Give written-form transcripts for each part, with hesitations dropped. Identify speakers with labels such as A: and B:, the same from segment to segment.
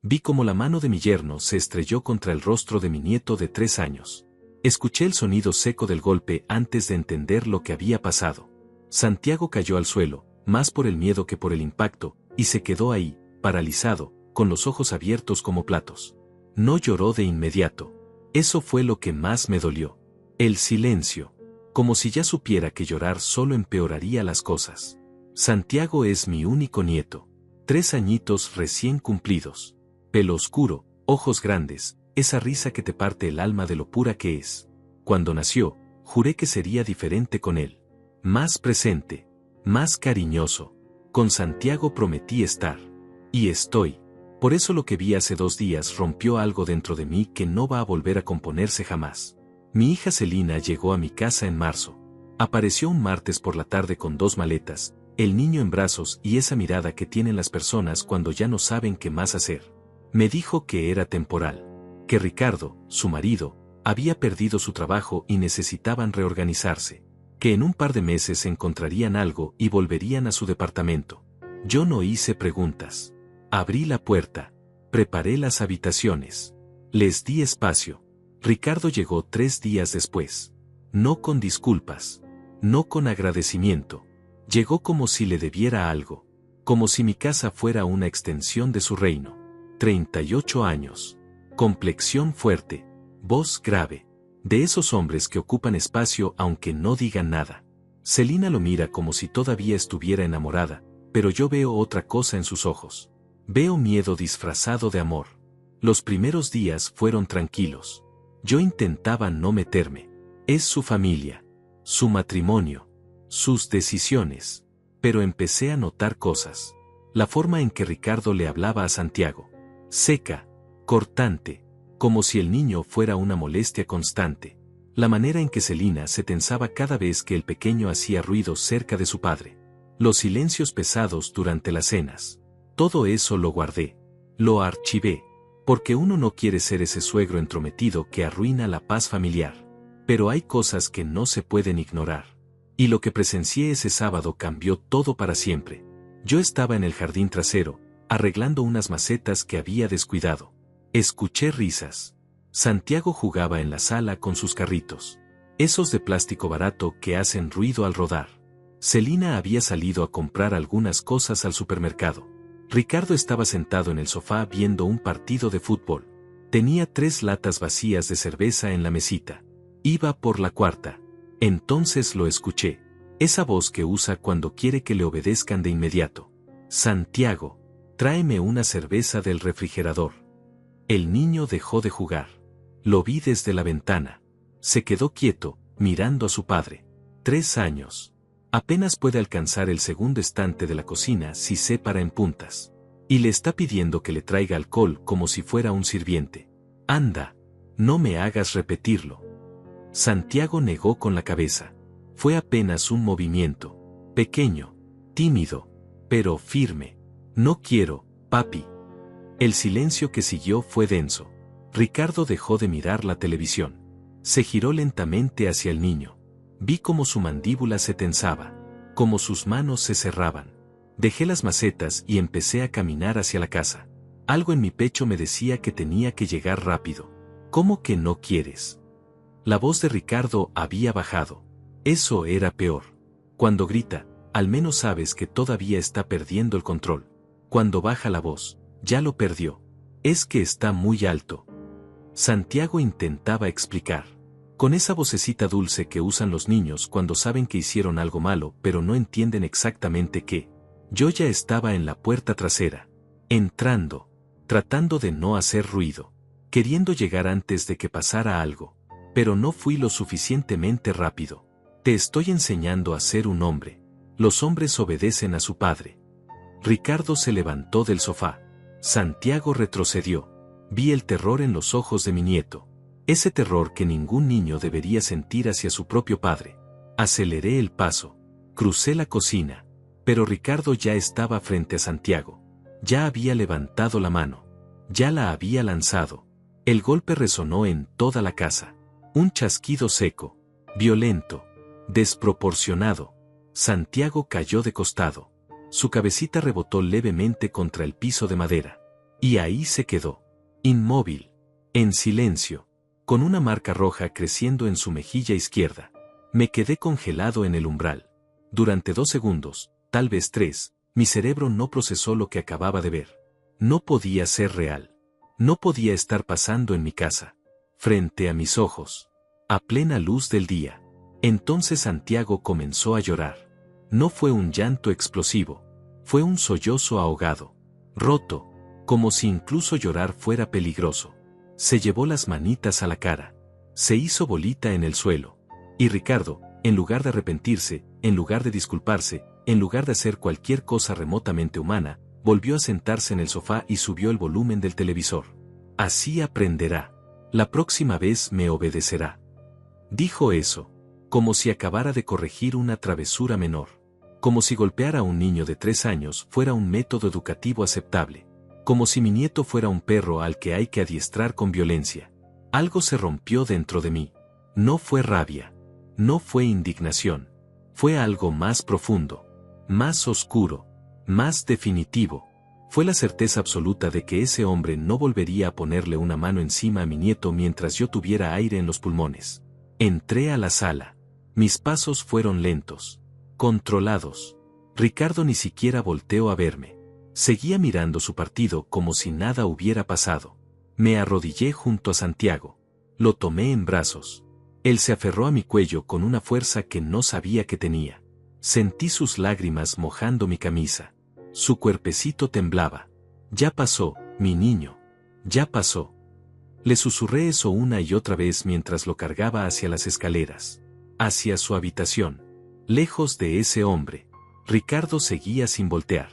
A: Vi cómo la mano de mi yerno se estrelló contra el rostro de mi nieto de 3 años. Escuché el sonido seco del golpe antes de entender lo que había pasado. Santiago cayó al suelo, más por el miedo que por el impacto, y se quedó ahí, paralizado, con los ojos abiertos como platos. No lloró de inmediato. Eso fue lo que más me dolió. El silencio. Como si ya supiera que llorar solo empeoraría las cosas. Santiago es mi único nieto. 3 añitos recién cumplidos. Pelo oscuro, ojos grandes, esa risa que te parte el alma de lo pura que es. Cuando nació, juré que sería diferente con él. Más presente, más cariñoso. Con Santiago prometí estar. Y estoy. Por eso lo que vi hace 2 días rompió algo dentro de mí que no va a volver a componerse jamás. Mi hija Celina llegó a mi casa en marzo. Apareció un martes por la tarde con 2 maletas, el niño en brazos y esa mirada que tienen las personas cuando ya no saben qué más hacer. Me dijo que era temporal, que Ricardo, su marido, había perdido su trabajo y necesitaban reorganizarse, que en un par de meses encontrarían algo y volverían a su departamento. Yo no hice preguntas. Abrí la puerta, preparé las habitaciones, les di espacio. Ricardo llegó 3 días después. No con disculpas, no con agradecimiento. Llegó como si le debiera algo, como si mi casa fuera una extensión de su reino. 38 años. Complexión fuerte, voz grave. De esos hombres que ocupan espacio aunque no digan nada. Celina lo mira como si todavía estuviera enamorada, pero yo veo otra cosa en sus ojos. Veo miedo disfrazado de amor. Los primeros días fueron tranquilos. Yo intentaba no meterme. Es su familia, su matrimonio, sus decisiones. Pero empecé a notar cosas. La forma en que Ricardo le hablaba a Santiago. Seca, cortante, como si el niño fuera una molestia constante. La manera en que Celina se tensaba cada vez que el pequeño hacía ruido cerca de su padre. Los silencios pesados durante las cenas. Todo eso lo guardé. Lo archivé. Porque uno no quiere ser ese suegro entrometido que arruina la paz familiar. Pero hay cosas que no se pueden ignorar. Y lo que presencié ese sábado cambió todo para siempre. Yo estaba en el jardín trasero, arreglando unas macetas que había descuidado. Escuché risas. Santiago jugaba en la sala con sus carritos. Esos de plástico barato que hacen ruido al rodar. Celina había salido a comprar algunas cosas al supermercado. Ricardo estaba sentado en el sofá viendo un partido de fútbol. Tenía 3 latas vacías de cerveza en la mesita. Iba por la 4ª. Entonces lo escuché. Esa voz que usa cuando quiere que le obedezcan de inmediato. Santiago, tráeme una cerveza del refrigerador. El niño dejó de jugar. Lo vi desde la ventana. Se quedó quieto, mirando a su padre. 3 años. Apenas puede alcanzar el segundo estante de la cocina si se para en puntas. Y le está pidiendo que le traiga alcohol como si fuera un sirviente. Anda, no me hagas repetirlo. Santiago negó con la cabeza. Fue apenas un movimiento. Pequeño, tímido, pero firme. No quiero, papi. El silencio que siguió fue denso. Ricardo dejó de mirar la televisión. Se giró lentamente hacia el niño. Vi cómo su mandíbula se tensaba, cómo sus manos se cerraban. Dejé las macetas y empecé a caminar hacia la casa. Algo en mi pecho me decía que tenía que llegar rápido. ¿Cómo que no quieres? La voz de Ricardo había bajado. Eso era peor. Cuando grita, al menos sabes que todavía está perdiendo el control. Cuando baja la voz, ya lo perdió. Es que está muy alto. Santiago intentaba explicar. Con esa vocecita dulce que usan los niños cuando saben que hicieron algo malo pero no entienden exactamente qué. Yo ya estaba en la puerta trasera. Entrando. Tratando de no hacer ruido. Queriendo llegar antes de que pasara algo. Pero no fui lo suficientemente rápido. Te estoy enseñando a ser un hombre. Los hombres obedecen a su padre. Ricardo se levantó del sofá. Santiago retrocedió. Vi el terror en los ojos de mi nieto. Ese terror que ningún niño debería sentir hacia su propio padre. Aceleré el paso. Crucé la cocina. Pero Ricardo ya estaba frente a Santiago. Ya había levantado la mano. Ya la había lanzado. El golpe resonó en toda la casa. Un chasquido seco. Violento. Desproporcionado. Santiago cayó de costado. Su cabecita rebotó levemente contra el piso de madera. Y ahí se quedó. Inmóvil. En silencio. Con una marca roja creciendo en su mejilla izquierda. Me quedé congelado en el umbral. Durante 2 segundos, tal vez 3, mi cerebro no procesó lo que acababa de ver. No podía ser real. No podía estar pasando en mi casa. Frente a mis ojos. A plena luz del día. Entonces Santiago comenzó a llorar. No fue un llanto explosivo. Fue un sollozo ahogado. Roto. Como si incluso llorar fuera peligroso. Se llevó las manitas a la cara. Se hizo bolita en el suelo. Y Ricardo, en lugar de arrepentirse, en lugar de disculparse, en lugar de hacer cualquier cosa remotamente humana, volvió a sentarse en el sofá y subió el volumen del televisor. Así aprenderá. La próxima vez me obedecerá. Dijo eso, como si acabara de corregir una travesura menor. Como si golpear a un niño de 3 años fuera un método educativo aceptable. Como si mi nieto fuera un perro al que hay que adiestrar con violencia. Algo se rompió dentro de mí. No fue rabia. No fue indignación. Fue algo más profundo. Más oscuro. Más definitivo. Fue la certeza absoluta de que ese hombre no volvería a ponerle una mano encima a mi nieto mientras yo tuviera aire en los pulmones. Entré a la sala. Mis pasos fueron lentos. Controlados. Ricardo ni siquiera volteó a verme. Seguía mirando su partido como si nada hubiera pasado. Me arrodillé junto a Santiago. Lo tomé en brazos. Él se aferró a mi cuello con una fuerza que no sabía que tenía. Sentí sus lágrimas mojando mi camisa. Su cuerpecito temblaba. Ya pasó, mi niño. Ya pasó. Le susurré eso una y otra vez mientras lo cargaba hacia las escaleras. Hacia su habitación. Lejos de ese hombre. Ricardo seguía sin voltear.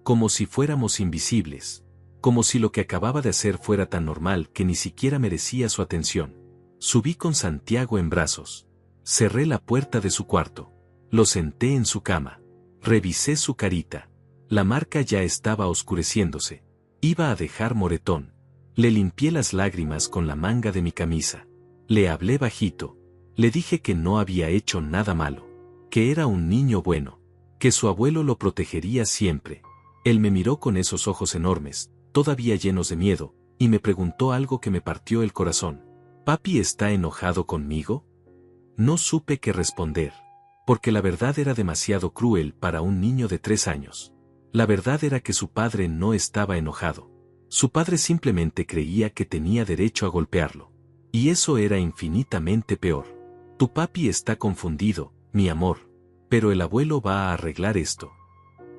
A: Como si fuéramos invisibles. Como si lo que acababa de hacer fuera tan normal que ni siquiera merecía su atención. Subí con Santiago en brazos. Cerré la puerta de su cuarto. Lo senté en su cama. Revisé su carita. La marca ya estaba oscureciéndose. Iba a dejar moretón. Le limpié las lágrimas con la manga de mi camisa. Le hablé bajito. Le dije que no había hecho nada malo. Que era un niño bueno. Que su abuelo lo protegería siempre. Él me miró con esos ojos enormes, todavía llenos de miedo, y me preguntó algo que me partió el corazón. ¿Papi está enojado conmigo? No supe qué responder. Porque la verdad era demasiado cruel para un niño de 3 años. La verdad era que su padre no estaba enojado. Su padre simplemente creía que tenía derecho a golpearlo. Y eso era infinitamente peor. Tu papi está confundido, mi amor. Pero el abuelo va a arreglar esto.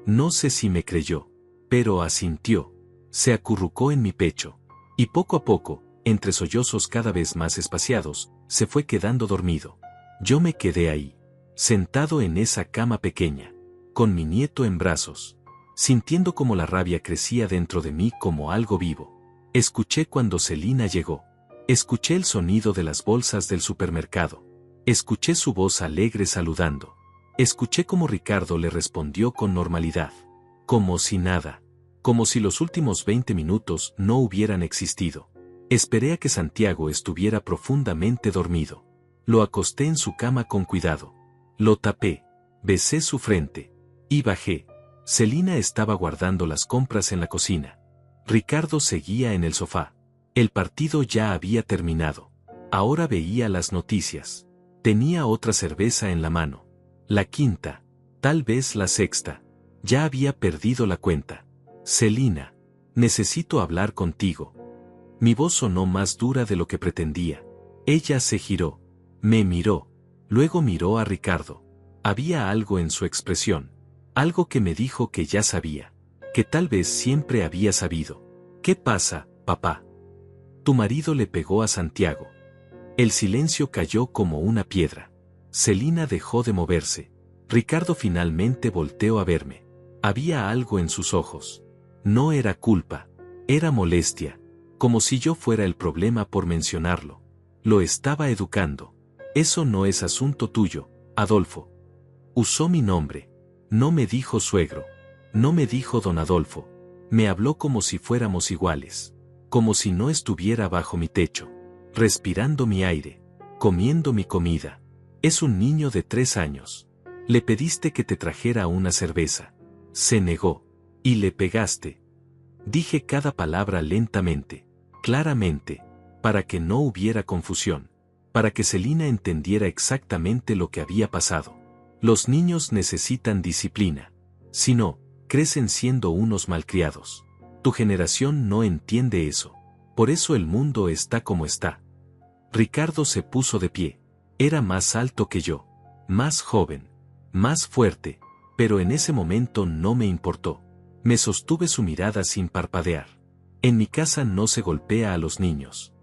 A: No sé si me creyó, pero asintió. Se acurrucó en mi pecho. Y poco a poco, entre sollozos cada vez más espaciados, se fue quedando dormido. Yo me quedé ahí, sentado en esa cama pequeña, con mi nieto en brazos, sintiendo como la rabia crecía dentro de mí como algo vivo. Escuché cuando Celina llegó. Escuché el sonido de las bolsas del supermercado. Escuché su voz alegre saludando. Escuché cómo Ricardo le respondió con normalidad. Como si nada. Como si los últimos 20 minutos no hubieran existido. Esperé a que Santiago estuviera profundamente dormido. Lo acosté en su cama con cuidado. Lo tapé. Besé su frente. Y bajé. Celina estaba guardando las compras en la cocina. Ricardo seguía en el sofá. El partido ya había terminado. Ahora veía las noticias. Tenía otra cerveza en la mano. La quinta. Tal vez la sexta. Ya había perdido la cuenta. Celina. Necesito hablar contigo. Mi voz sonó más dura de lo que pretendía. Ella se giró. Me miró. Luego miró a Ricardo. Había algo en su expresión. Algo que me dijo que ya sabía. Que tal vez siempre había sabido. ¿Qué pasa, papá? Tu marido le pegó a Santiago. El silencio cayó como una piedra. Celina dejó de moverse. Ricardo finalmente volteó a verme. Había algo en sus ojos. No era culpa. Era molestia. Como si yo fuera el problema por mencionarlo. Lo estaba educando. Eso no es asunto tuyo, Adolfo. Usó mi nombre. No me dijo suegro. No me dijo don Adolfo. Me habló como si fuéramos iguales. Como si no estuviera bajo mi techo. Respirando mi aire. Comiendo mi comida. Es un niño de 3 años. Le pediste que te trajera una cerveza. Se negó. Y le pegaste. Dije cada palabra lentamente, claramente, para que no hubiera confusión, para que Celina entendiera exactamente lo que había pasado. Los niños necesitan disciplina. Si no, crecen siendo unos malcriados. Tu generación no entiende eso. Por eso el mundo está como está. Ricardo se puso de pie. Era más alto que yo, más joven, más fuerte, pero en ese momento no me importó. Me sostuve su mirada sin parpadear. En mi casa no se golpea a los niños.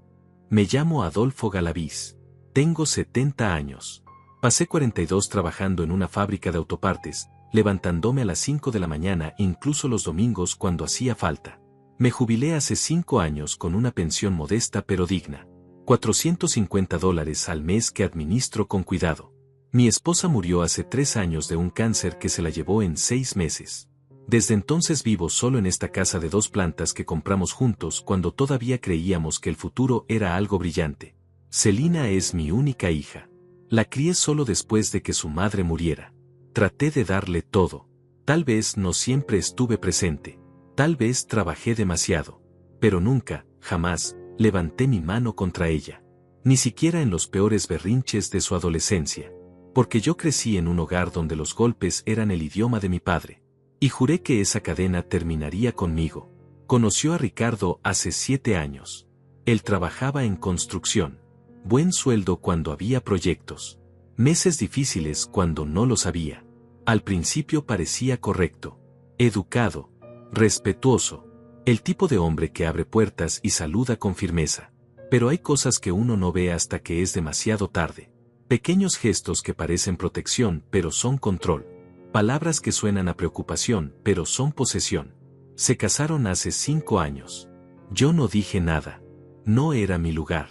A: Me llamo Adolfo Galaviz. Tengo 70 años. Pasé 42 trabajando en una fábrica de autopartes, levantándome a las 5 de la mañana incluso los domingos cuando hacía falta. Me jubilé hace 5 años con una pensión modesta pero digna. $450 al mes que administro con cuidado. Mi esposa murió hace 3 años de un cáncer que se la llevó en 6 meses. Desde entonces vivo solo en esta casa de 2 plantas que compramos juntos cuando todavía creíamos que el futuro era algo brillante. Celina es mi única hija. La crié solo después de que su madre muriera. Traté de darle todo. Tal vez no siempre estuve presente. Tal vez trabajé demasiado. Pero nunca, jamás, levanté mi mano contra ella. Ni siquiera en los peores berrinches de su adolescencia. Porque yo crecí en un hogar donde los golpes eran el idioma de mi padre. Y juré que esa cadena terminaría conmigo. Conoció a Ricardo hace 7 años. Él trabajaba en construcción. Buen sueldo cuando había proyectos. Meses difíciles cuando no los había. Al principio parecía correcto. Educado. Respetuoso. El tipo de hombre que abre puertas y saluda con firmeza. Pero hay cosas que uno no ve hasta que es demasiado tarde. Pequeños gestos que parecen protección pero son control. Palabras que suenan a preocupación pero son posesión. Se casaron hace 5 años. Yo no dije nada. No era mi lugar.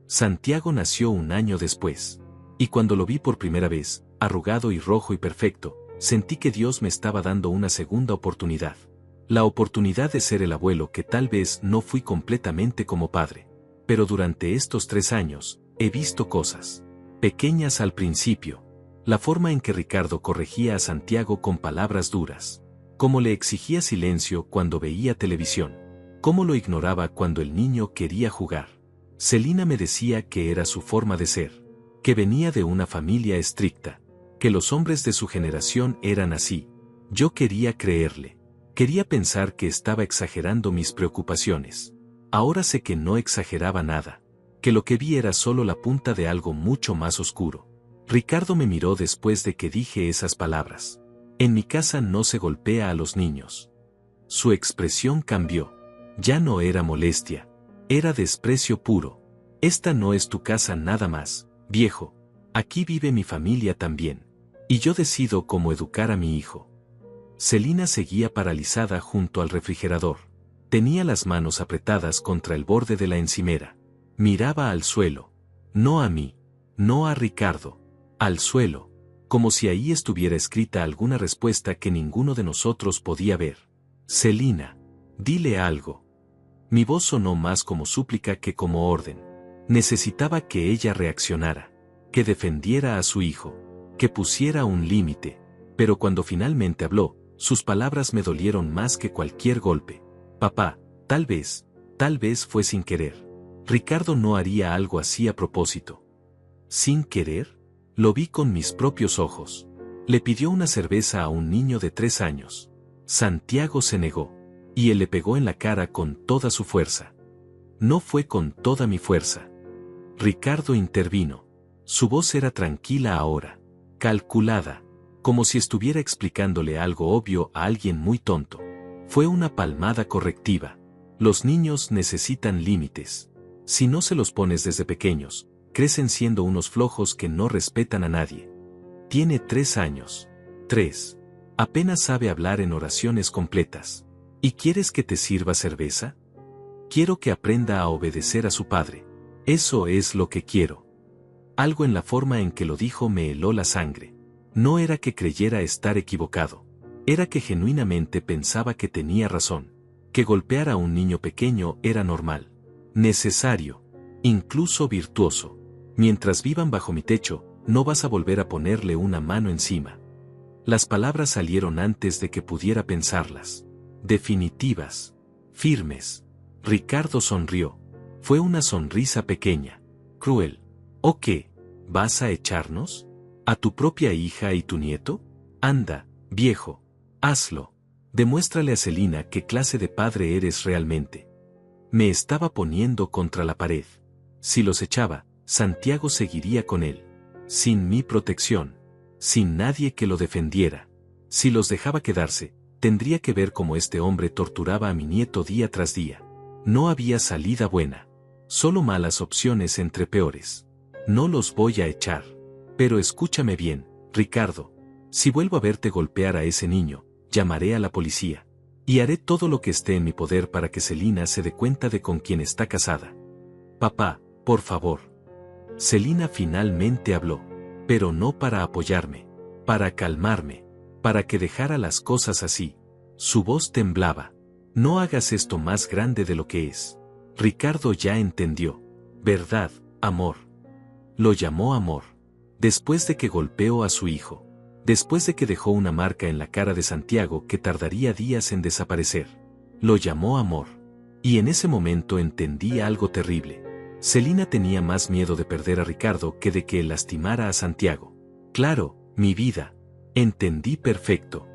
A: Santiago nació un año después. Y cuando lo vi por primera vez, arrugado y rojo y perfecto, sentí que Dios me estaba dando una segunda oportunidad. La oportunidad de ser el abuelo que tal vez no fui completamente como padre. Pero durante estos 3 años, he visto cosas. Pequeñas al principio. La forma en que Ricardo corregía a Santiago con palabras duras. Cómo le exigía silencio cuando veía televisión. Cómo lo ignoraba cuando el niño quería jugar. Celina me decía que era su forma de ser. Que venía de una familia estricta. Que los hombres de su generación eran así. Yo quería creerle. Quería pensar que estaba exagerando mis preocupaciones. Ahora sé que no exageraba nada. Que lo que vi era solo la punta de algo mucho más oscuro. Ricardo me miró después de que dije esas palabras. En mi casa no se golpea a los niños. Su expresión cambió. Ya no era molestia. Era desprecio puro. Esta no es tu casa nada más, viejo. Aquí vive mi familia también. Y yo decido cómo educar a mi hijo. Celina seguía paralizada junto al refrigerador. Tenía las manos apretadas contra el borde de la encimera. Miraba al suelo. No a mí. No a Ricardo. Al suelo. Como si ahí estuviera escrita alguna respuesta que ninguno de nosotros podía ver. Celina. Dile algo. Mi voz sonó más como súplica que como orden. Necesitaba que ella reaccionara. Que defendiera a su hijo. Que pusiera un límite. Pero cuando finalmente habló, sus palabras me dolieron más que cualquier golpe. Papá, tal vez fue sin querer. Ricardo no haría algo así a propósito. ¿Sin querer? Lo vi con mis propios ojos. Le pidió una cerveza a un niño de 3 años. Santiago se negó. Y él le pegó en la cara con toda su fuerza. No fue con toda mi fuerza. Ricardo intervino. Su voz era tranquila ahora. Calculada. Como si estuviera explicándole algo obvio a alguien muy tonto. Fue una palmada correctiva. Los niños necesitan límites. Si no se los pones desde pequeños, crecen siendo unos flojos que no respetan a nadie. Tiene 3 años. 3. Apenas sabe hablar en oraciones completas. ¿Y quieres que te sirva cerveza? Quiero que aprenda a obedecer a su padre. Eso es lo que quiero. Algo en la forma en que lo dijo me heló la sangre. No era que creyera estar equivocado. Era que genuinamente pensaba que tenía razón. Que golpear a un niño pequeño era normal. Necesario. Incluso virtuoso. Mientras vivan bajo mi techo, no vas a volver a ponerle una mano encima. Las palabras salieron antes de que pudiera pensarlas. Definitivas. firmes. Ricardo sonrió. Fue una sonrisa pequeña, cruel. ¿O qué? ¿Vas a echarnos? ¿A tu propia hija y tu nieto? Anda, viejo. Hazlo. Demuéstrale a Celina qué clase de padre eres realmente. Me estaba poniendo contra la pared. Si los echaba, Santiago seguiría con él. Sin mi protección. Sin nadie que lo defendiera. Si los dejaba quedarse, tendría que ver cómo este hombre torturaba a mi nieto día tras día. No había salida buena. Solo malas opciones entre peores. No los voy a echar. Pero escúchame bien, Ricardo. Si vuelvo a verte golpear a ese niño, llamaré a la policía. Y haré todo lo que esté en mi poder para que Celina se dé cuenta de con quién está casada. Papá, por favor. Celina finalmente habló. Pero no para apoyarme. Para calmarme. Para que dejara las cosas así. Su voz temblaba. No hagas esto más grande de lo que es. Ricardo ya entendió. ¿Verdad, amor? Lo llamó amor. Después de que golpeó a su hijo. Después de que dejó una marca en la cara de Santiago que tardaría días en desaparecer. Lo llamó amor. Y en ese momento entendí algo terrible. Celina tenía más miedo de perder a Ricardo que de que él lastimara a Santiago. Claro, mi vida. Entendí perfecto.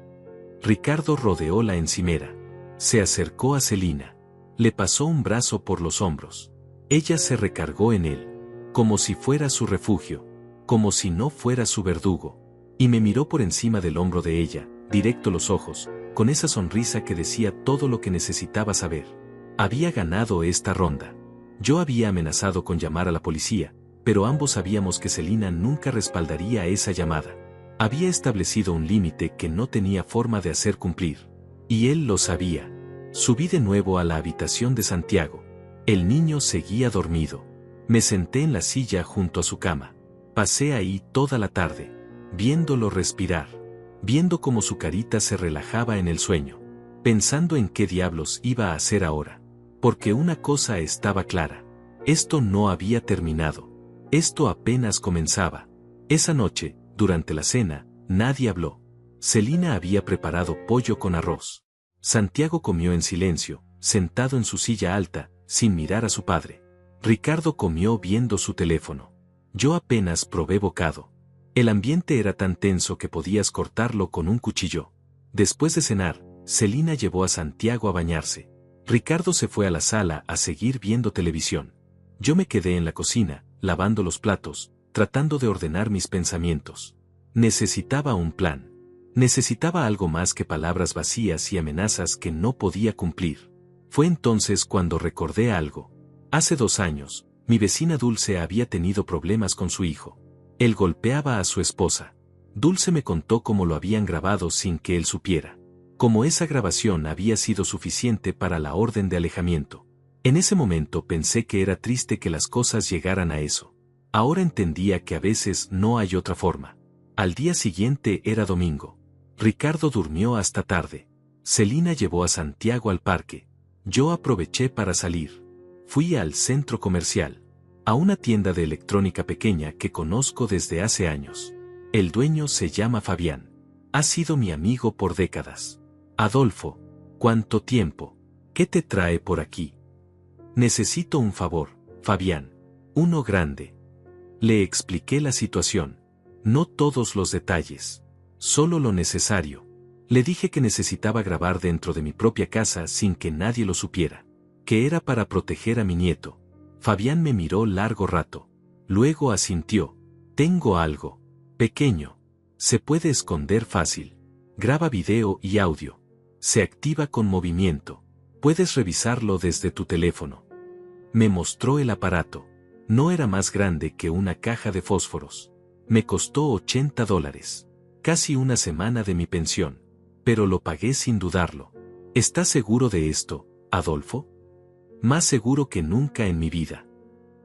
A: Ricardo rodeó la encimera. Se acercó a Celina. Le pasó un brazo por los hombros. Ella se recargó en él. Como si fuera su refugio. Como si no fuera su verdugo. Y me miró por encima del hombro de ella, directo los ojos, con esa sonrisa que decía todo lo que necesitaba saber. Había ganado esta ronda. Yo había amenazado con llamar a la policía, pero ambos sabíamos que Celina nunca respaldaría esa llamada. Había establecido un límite que no tenía forma de hacer cumplir. Y él lo sabía. Subí de nuevo a la habitación de Santiago. El niño seguía dormido. Me senté en la silla junto a su cama. Pasé ahí toda la tarde, viéndolo respirar, viendo cómo su carita se relajaba en el sueño, pensando en qué diablos iba a hacer ahora. Porque una cosa estaba clara. Esto no había terminado. Esto apenas comenzaba. Esa noche, durante la cena, nadie habló. Celina había preparado pollo con arroz. Santiago comió en silencio, sentado en su silla alta, sin mirar a su padre. Ricardo comió viendo su teléfono. Yo apenas probé bocado. El ambiente era tan tenso que podías cortarlo con un cuchillo. Después de cenar, Celina llevó a Santiago a bañarse. Ricardo se fue a la sala a seguir viendo televisión. Yo me quedé en la cocina, lavando los platos, tratando de ordenar mis pensamientos. Necesitaba un plan. Necesitaba algo más que palabras vacías y amenazas que no podía cumplir. Fue entonces cuando recordé algo. Hace 2 años, mi vecina Dulce había tenido problemas con su hijo. Él golpeaba a su esposa. Dulce me contó cómo lo habían grabado sin que él supiera. Cómo esa grabación había sido suficiente para la orden de alejamiento. En ese momento pensé que era triste que las cosas llegaran a eso. Ahora entendía que a veces no hay otra forma. Al día siguiente era domingo. Ricardo durmió hasta tarde. Celina llevó a Santiago al parque. Yo aproveché para salir. Fui al centro comercial. A una tienda de electrónica pequeña que conozco desde hace años. El dueño se llama Fabián. Ha sido mi amigo por décadas. Adolfo, ¿cuánto tiempo? ¿Qué te trae por aquí? Necesito un favor, Fabián. Uno grande. Le expliqué la situación. No todos los detalles. Solo lo necesario. Le dije que necesitaba grabar dentro de mi propia casa sin que nadie lo supiera. Que era para proteger a mi nieto. Fabián me miró largo rato. Luego asintió. Tengo algo. Pequeño. Se puede esconder fácil. Graba video y audio. Se activa con movimiento. Puedes revisarlo desde tu teléfono. Me mostró el aparato. No era más grande que una caja de fósforos. Me costó $80. Casi una semana de mi pensión. Pero lo pagué sin dudarlo. ¿Estás seguro de esto, Adolfo? Más seguro que nunca en mi vida.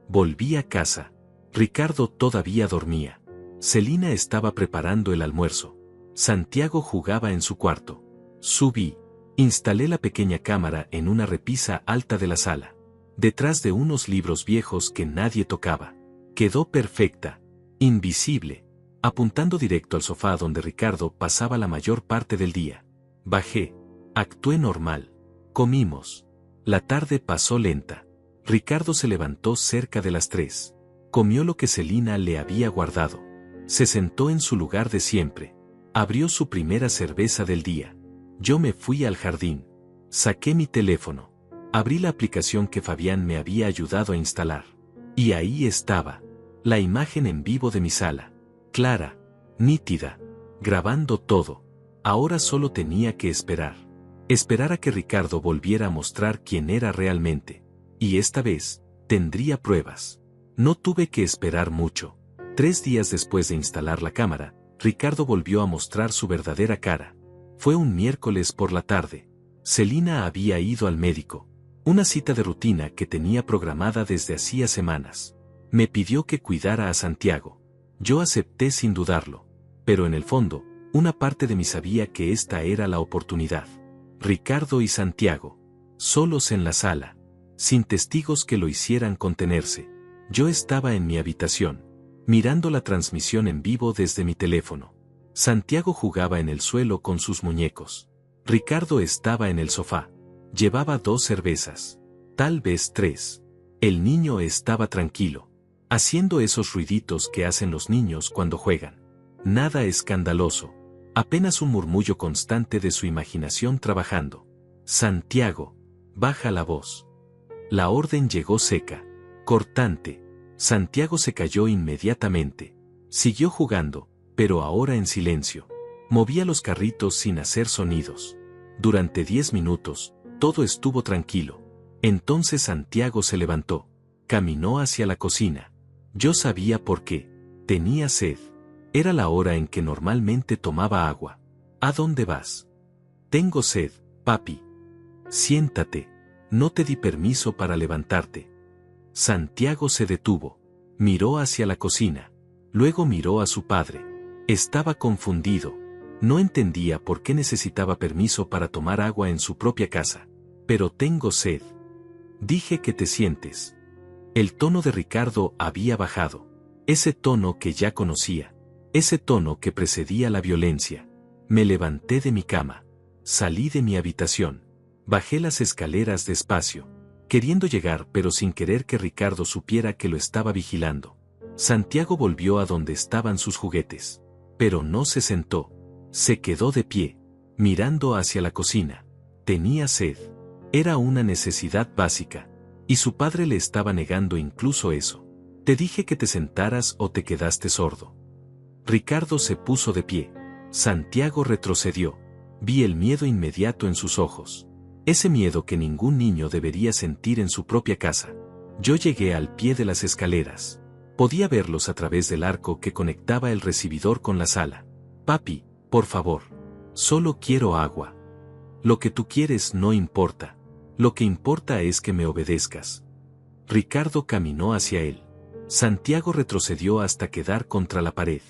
A: Volví a casa. Ricardo todavía dormía. Celina estaba preparando el almuerzo. Santiago jugaba en su cuarto. Subí. Instalé la pequeña cámara en una repisa alta de la sala. Detrás de unos libros viejos que nadie tocaba. Quedó perfecta. Invisible. Apuntando directo al sofá donde Ricardo pasaba la mayor parte del día. Bajé. Actué normal. Comimos. La tarde pasó lenta. Ricardo se levantó cerca de las 3. Comió lo que Celina le había guardado. Se sentó en su lugar de siempre. Abrió su primera cerveza del día. Yo me fui al jardín. Saqué mi teléfono. Abrí la aplicación que Fabián me había ayudado a instalar. Y ahí estaba. La imagen en vivo de mi sala. Clara, nítida, grabando todo. Ahora solo tenía que esperar. Esperar a que Ricardo volviera a mostrar quién era realmente. Y esta vez, tendría pruebas. No tuve que esperar mucho. 3 días después de instalar la cámara, Ricardo volvió a mostrar su verdadera cara. Fue un miércoles por la tarde. Celina había ido al médico. Una cita de rutina que tenía programada desde hacía semanas. Me pidió que cuidara a Santiago. Yo acepté sin dudarlo. Pero en el fondo, una parte de mí sabía que esta era la oportunidad. Ricardo y Santiago. Solos en la sala. Sin testigos que lo hicieran contenerse. Yo estaba en mi habitación, mirando la transmisión en vivo desde mi teléfono. Santiago jugaba en el suelo con sus muñecos. Ricardo estaba en el sofá. Llevaba 2 cervezas. Tal vez 3. El niño estaba tranquilo, haciendo esos ruiditos que hacen los niños cuando juegan. Nada escandaloso. Apenas un murmullo constante de su imaginación trabajando. Santiago, baja la voz. La orden llegó seca, cortante. Santiago se calló inmediatamente. Siguió jugando, pero ahora en silencio. Movía los carritos sin hacer sonidos. Durante 10 minutos, todo estuvo tranquilo. Entonces Santiago se levantó. Caminó hacia la cocina. Yo sabía por qué. Tenía sed. Era la hora en que normalmente tomaba agua. ¿A dónde vas? Tengo sed, papi. Siéntate. No te di permiso para levantarte. Santiago se detuvo. Miró hacia la cocina. Luego miró a su padre. Estaba confundido. No entendía por qué necesitaba permiso para tomar agua en su propia casa. Pero tengo sed. Dije que te sientes. El tono de Ricardo había bajado. Ese tono que ya conocía. Ese tono que precedía la violencia. Me levanté de mi cama. Salí de mi habitación. Bajé las escaleras despacio, queriendo llegar pero sin querer que Ricardo supiera que lo estaba vigilando. Santiago volvió a donde estaban sus juguetes. Pero no se sentó. Se quedó de pie, mirando hacia la cocina. Tenía sed. Era una necesidad básica. Y su padre le estaba negando incluso eso. Te dije que te sentaras o te quedaste sordo. Ricardo se puso de pie. Santiago retrocedió. Vi el miedo inmediato en sus ojos. Ese miedo que ningún niño debería sentir en su propia casa. Yo llegué al pie de las escaleras. Podía verlos a través del arco que conectaba el recibidor con la sala. Papi, por favor. Solo quiero agua. Lo que tú quieres no importa. Lo que importa es que me obedezcas. Ricardo caminó hacia él. Santiago retrocedió hasta quedar contra la pared.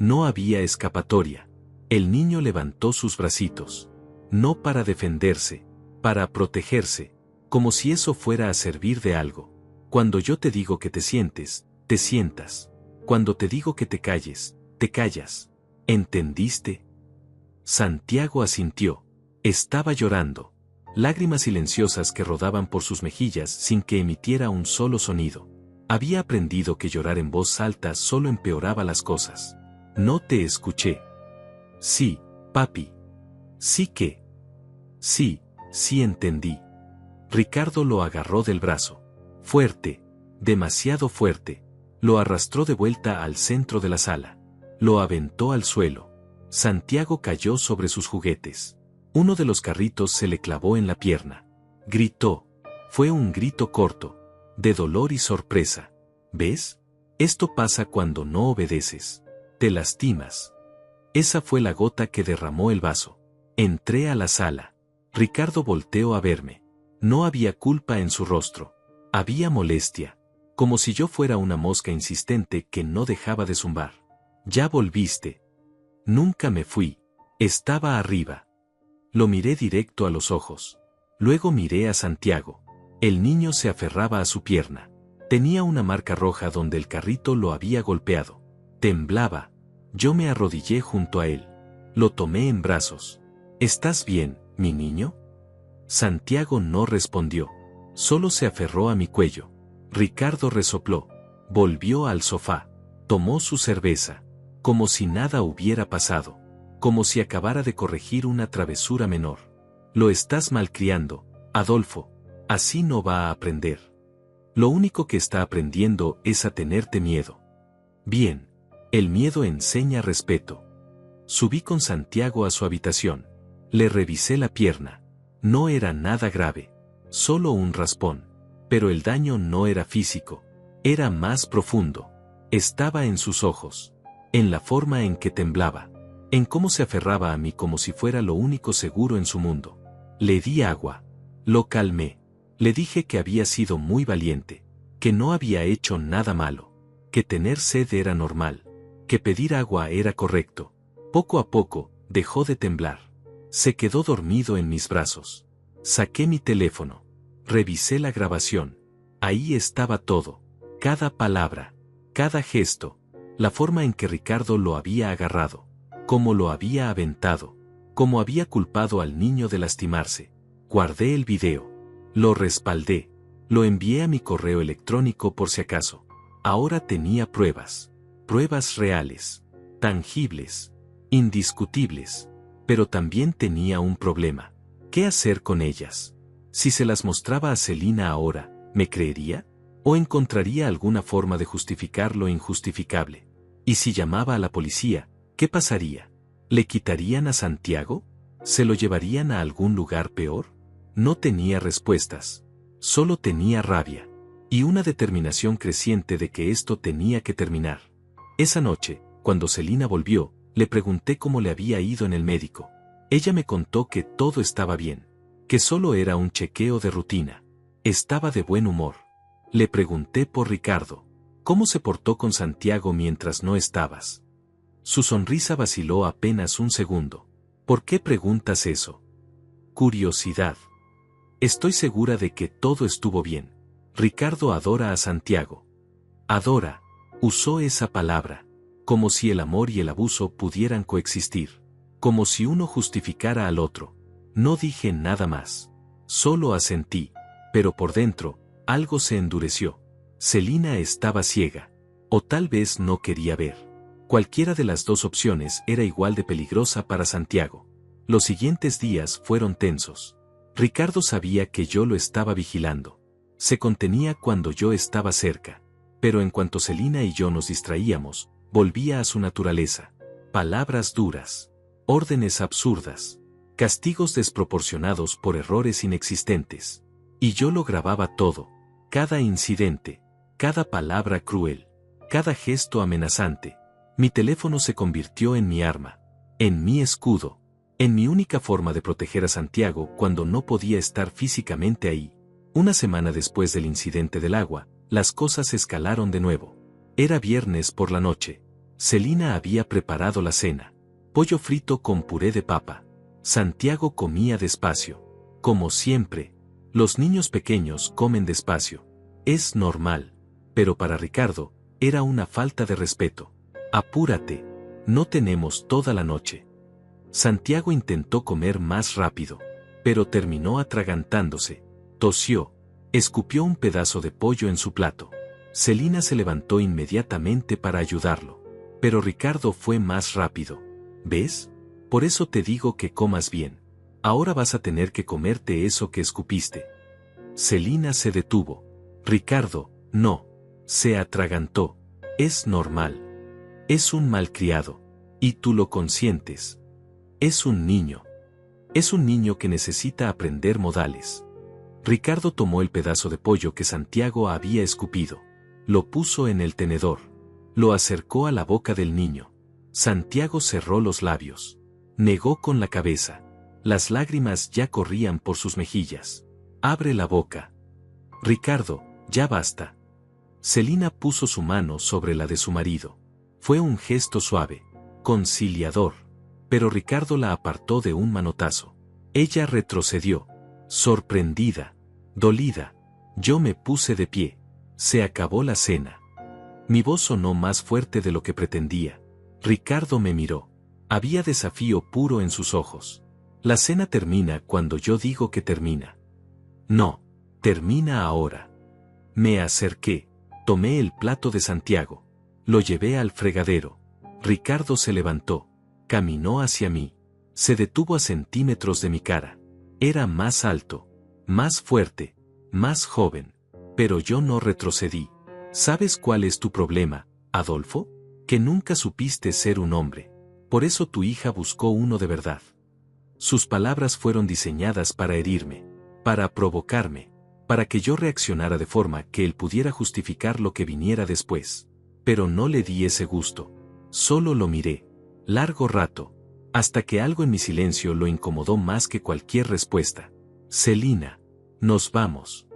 A: No había escapatoria. El niño levantó sus bracitos. No para defenderse. Para protegerse, como si eso fuera a servir de algo. Cuando yo te digo que te sientes, te sientas. Cuando te digo que te calles, te callas. ¿Entendiste? Santiago asintió. Estaba llorando. Lágrimas silenciosas que rodaban por sus mejillas sin que emitiera un solo sonido. Había aprendido que llorar en voz alta solo empeoraba las cosas. No te escuché. Sí, papi. Sí que. Sí. Sí entendí. Ricardo lo agarró del brazo. Fuerte, demasiado fuerte. Lo arrastró de vuelta al centro de la sala. Lo aventó al suelo. Santiago cayó sobre sus juguetes. Uno de los carritos se le clavó en la pierna. Gritó. Fue un grito corto, de dolor y sorpresa. ¿Ves? Esto pasa cuando no obedeces. Te lastimas. Esa fue la gota que derramó el vaso. Entré a la sala. Ricardo volteó a verme. No había culpa en su rostro. Había molestia. Como si yo fuera una mosca insistente que no dejaba de zumbar. Ya volviste. Nunca me fui. Estaba arriba. Lo miré directo a los ojos. Luego miré a Santiago. El niño se aferraba a su pierna. Tenía una marca roja donde el carrito lo había golpeado. Temblaba. Yo me arrodillé junto a él. Lo tomé en brazos. ¿Estás bien, mi niño? Santiago no respondió. Solo se aferró a mi cuello. Ricardo resopló. Volvió al sofá. Tomó su cerveza. Como si nada hubiera pasado. Como si acabara de corregir una travesura menor. Lo estás malcriando, Adolfo. Así no va a aprender. Lo único que está aprendiendo es a tenerte miedo. Bien. El miedo enseña respeto. Subí con Santiago a su habitación. Le revisé la pierna. No era nada grave. Solo un raspón. Pero el daño no era físico. Era más profundo. Estaba en sus ojos. En la forma en que temblaba. En cómo se aferraba a mí como si fuera lo único seguro en su mundo. Le di agua. Lo calmé. Le dije que había sido muy valiente. Que no había hecho nada malo. Que tener sed era normal. Que pedir agua era correcto. Poco a poco, dejó de temblar. Se quedó dormido en mis brazos. Saqué mi teléfono. Revisé la grabación. Ahí estaba todo. Cada palabra. Cada gesto. La forma en que Ricardo lo había agarrado. Cómo lo había aventado. Cómo había culpado al niño de lastimarse. Guardé el video. Lo respaldé. Lo envié a mi correo electrónico por si acaso. Ahora tenía pruebas. Pruebas reales. Tangibles. Indiscutibles. Pero también tenía un problema. ¿Qué hacer con ellas? Si se las mostraba a Celina ahora, ¿me creería? ¿O encontraría alguna forma de justificar lo injustificable? Y si llamaba a la policía, ¿qué pasaría? ¿Le quitarían a Santiago? ¿Se lo llevarían a algún lugar peor? No tenía respuestas. Solo tenía rabia. Y una determinación creciente de que esto tenía que terminar. Esa noche, cuando Celina volvió, le pregunté cómo le había ido en el médico. Ella me contó que todo estaba bien. Que solo era un chequeo de rutina. Estaba de buen humor. Le pregunté por Ricardo. ¿Cómo se portó con Santiago mientras no estabas? Su sonrisa vaciló apenas un segundo. ¿Por qué preguntas eso? Curiosidad. Estoy segura de que todo estuvo bien. Ricardo adora a Santiago. Adora. Usó esa palabra. Como si el amor y el abuso pudieran coexistir. Como si uno justificara al otro. No dije nada más. Solo asentí. Pero por dentro, algo se endureció. Celina estaba ciega. O tal vez no quería ver. Cualquiera de las dos opciones era igual de peligrosa para Santiago. Los siguientes días fueron tensos. Ricardo sabía que yo lo estaba vigilando. Se contenía cuando yo estaba cerca. Pero en cuanto Celina y yo nos distraíamos, volvía a su naturaleza. Palabras duras. Órdenes absurdas. Castigos desproporcionados por errores inexistentes. Y yo lo grababa todo. Cada incidente. Cada palabra cruel. Cada gesto amenazante. Mi teléfono se convirtió en mi arma. En mi escudo. En mi única forma de proteger a Santiago cuando no podía estar físicamente ahí. Una semana después del incidente del agua, las cosas escalaron de nuevo. Era viernes por la noche. Celina había preparado la cena. Pollo frito con puré de papa. Santiago comía despacio. Como siempre. Los niños pequeños comen despacio. Es normal. Pero para Ricardo, era una falta de respeto. Apúrate. No tenemos toda la noche. Santiago intentó comer más rápido. Pero terminó atragantándose. Tosió. Escupió un pedazo de pollo en su plato. Celina se levantó inmediatamente para ayudarlo. Pero Ricardo fue más rápido. ¿Ves? Por eso te digo que comas bien. Ahora vas a tener que comerte eso que escupiste. Celina se detuvo. Ricardo, no. Se atragantó. Es normal. Es un malcriado. Y tú lo consientes. Es un niño. Es un niño que necesita aprender modales. Ricardo tomó el pedazo de pollo que Santiago había escupido. Lo puso en el tenedor. Lo acercó a la boca del niño. Santiago cerró los labios. Negó con la cabeza. Las lágrimas ya corrían por sus mejillas. Abre la boca. Ricardo, ya basta. Celina puso su mano sobre la de su marido. Fue un gesto suave, conciliador. Pero Ricardo la apartó de un manotazo. Ella retrocedió, sorprendida, dolida. Yo me puse de pie. Se acabó la cena. Mi voz sonó más fuerte de lo que pretendía. Ricardo me miró. Había desafío puro en sus ojos. La cena termina cuando yo digo que termina. No. Termina ahora. Me acerqué, tomé el plato de Santiago, lo llevé al fregadero. Ricardo se levantó, caminó hacia mí, se detuvo a centímetros de mi cara. Era más alto, más fuerte, más joven, pero yo no retrocedí. ¿Sabes cuál es tu problema, Adolfo? Que nunca supiste ser un hombre. Por eso tu hija buscó uno de verdad. Sus palabras fueron diseñadas para herirme, para provocarme, para que yo reaccionara de forma que él pudiera justificar lo que viniera después. Pero no le di ese gusto. Solo lo miré, largo rato, hasta que algo en mi silencio lo incomodó más que cualquier respuesta. Celina, nos vamos.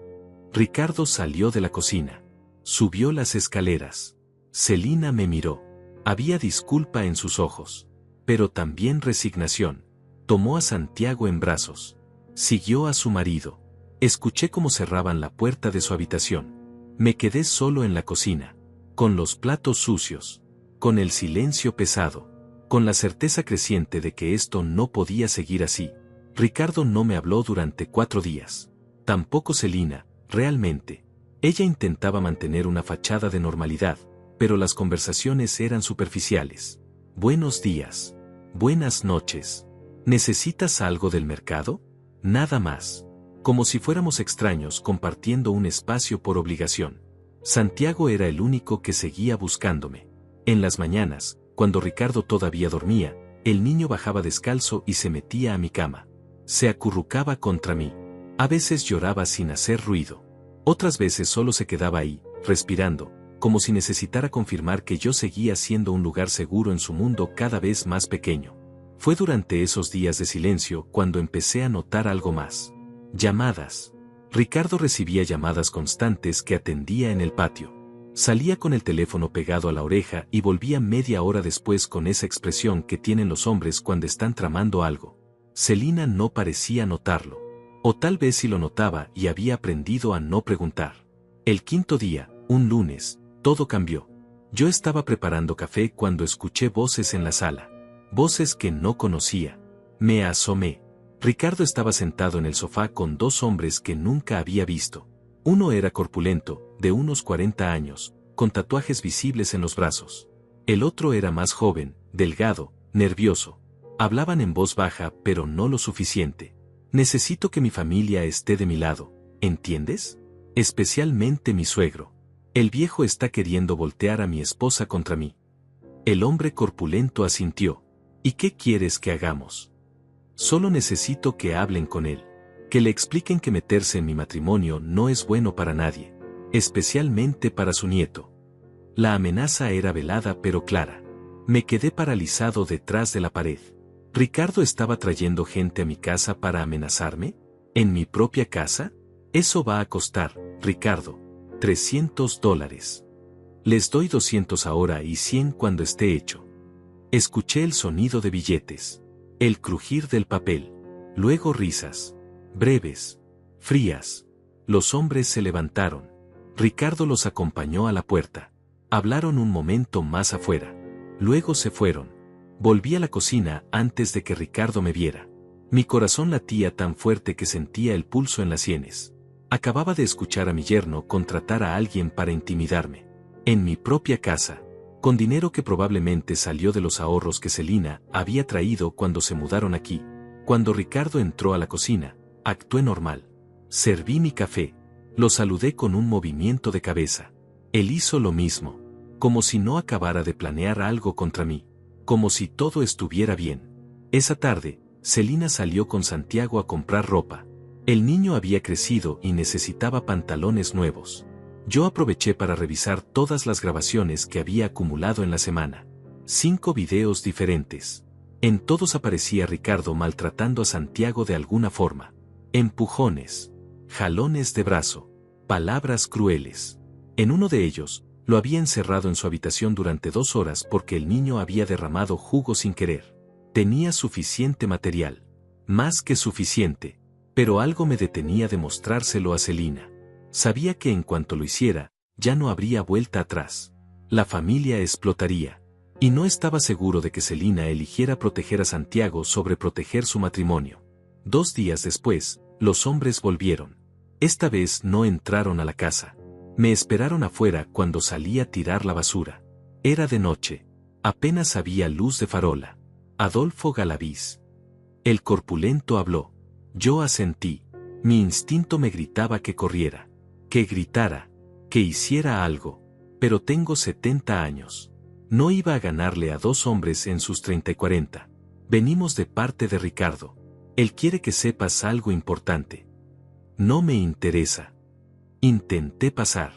A: Ricardo salió de la cocina. Subió las escaleras. Celina me miró. Había disculpa en sus ojos, pero también resignación. Tomó a Santiago en brazos. Siguió a su marido. Escuché cómo cerraban la puerta de su habitación. Me quedé solo en la cocina, con los platos sucios, con el silencio pesado, con la certeza creciente de que esto no podía seguir así. Ricardo no me habló durante 4 días. Tampoco Celina, realmente. Ella intentaba mantener una fachada de normalidad, pero las conversaciones eran superficiales. Buenos días. Buenas noches. ¿Necesitas algo del mercado? Nada más. Como si fuéramos extraños compartiendo un espacio por obligación. Santiago era el único que seguía buscándome. En las mañanas, cuando Ricardo todavía dormía, el niño bajaba descalzo y se metía a mi cama. Se acurrucaba contra mí. A veces lloraba sin hacer ruido. Otras veces solo se quedaba ahí, respirando, como si necesitara confirmar que yo seguía siendo un lugar seguro en su mundo cada vez más pequeño. Fue durante esos días de silencio cuando empecé a notar algo más. Llamadas. Ricardo recibía llamadas constantes que atendía en el patio. Salía con el teléfono pegado a la oreja y volvía media hora después con esa expresión que tienen los hombres cuando están tramando algo. Celina no parecía notarlo. O tal vez sí lo notaba y había aprendido a no preguntar. El 5.º día, un lunes, todo cambió. Yo estaba preparando café cuando escuché voces en la sala. Voces que no conocía. Me asomé. Ricardo estaba sentado en el sofá con 2 hombres que nunca había visto. Uno era corpulento, de unos 40 años, con tatuajes visibles en los brazos. El otro era más joven, delgado, nervioso. Hablaban en voz baja, pero no lo suficiente. Necesito que mi familia esté de mi lado, ¿entiendes? Especialmente mi suegro. El viejo está queriendo voltear a mi esposa contra mí. El hombre corpulento asintió. ¿Y qué quieres que hagamos? Solo necesito que hablen con él. Que le expliquen que meterse en mi matrimonio no es bueno para nadie. Especialmente para su nieto. La amenaza era velada pero clara. Me quedé paralizado detrás de la pared. ¿Ricardo estaba trayendo gente a mi casa para amenazarme? ¿En mi propia casa? Eso va a costar, Ricardo, $300. Les doy 200 ahora y 100 cuando esté hecho. Escuché el sonido de billetes. El crujir del papel. Luego risas. Breves. Frías. Los hombres se levantaron. Ricardo los acompañó a la puerta. Hablaron un momento más afuera. Luego se fueron. Volví a la cocina antes de que Ricardo me viera. Mi corazón latía tan fuerte que sentía el pulso en las sienes. Acababa de escuchar a mi yerno contratar a alguien para intimidarme. En mi propia casa, con dinero que probablemente salió de los ahorros que Celina había traído cuando se mudaron aquí. Cuando Ricardo entró a la cocina, actué normal. Serví mi café. Lo saludé con un movimiento de cabeza. Él hizo lo mismo, como si no acabara de planear algo contra mí. Como si todo estuviera bien. Esa tarde, Celina salió con Santiago a comprar ropa. El niño había crecido y necesitaba pantalones nuevos. Yo aproveché para revisar todas las grabaciones que había acumulado en la semana. 5 videos diferentes. En todos aparecía Ricardo maltratando a Santiago de alguna forma. Empujones. Jalones de brazo. Palabras crueles. En uno de ellos, lo había encerrado en su habitación durante 2 horas porque el niño había derramado jugo sin querer. Tenía suficiente material. Más que suficiente. Pero algo me detenía de mostrárselo a Celina. Sabía que en cuanto lo hiciera, ya no habría vuelta atrás. La familia explotaría. Y no estaba seguro de que Celina eligiera proteger a Santiago sobre proteger su matrimonio. 2 días después, los hombres volvieron. Esta vez no entraron a la casa. Me esperaron afuera cuando salí a tirar la basura. Era de noche. Apenas había luz de farola. Adolfo Galaviz. El corpulento habló. Yo asentí. Mi instinto me gritaba que corriera, que gritara, que hiciera algo. Pero tengo 70 años. No iba a ganarle a dos hombres en sus 30 y 40. Venimos de parte de Ricardo. Él quiere que sepas algo importante. No me interesa. Intenté pasar.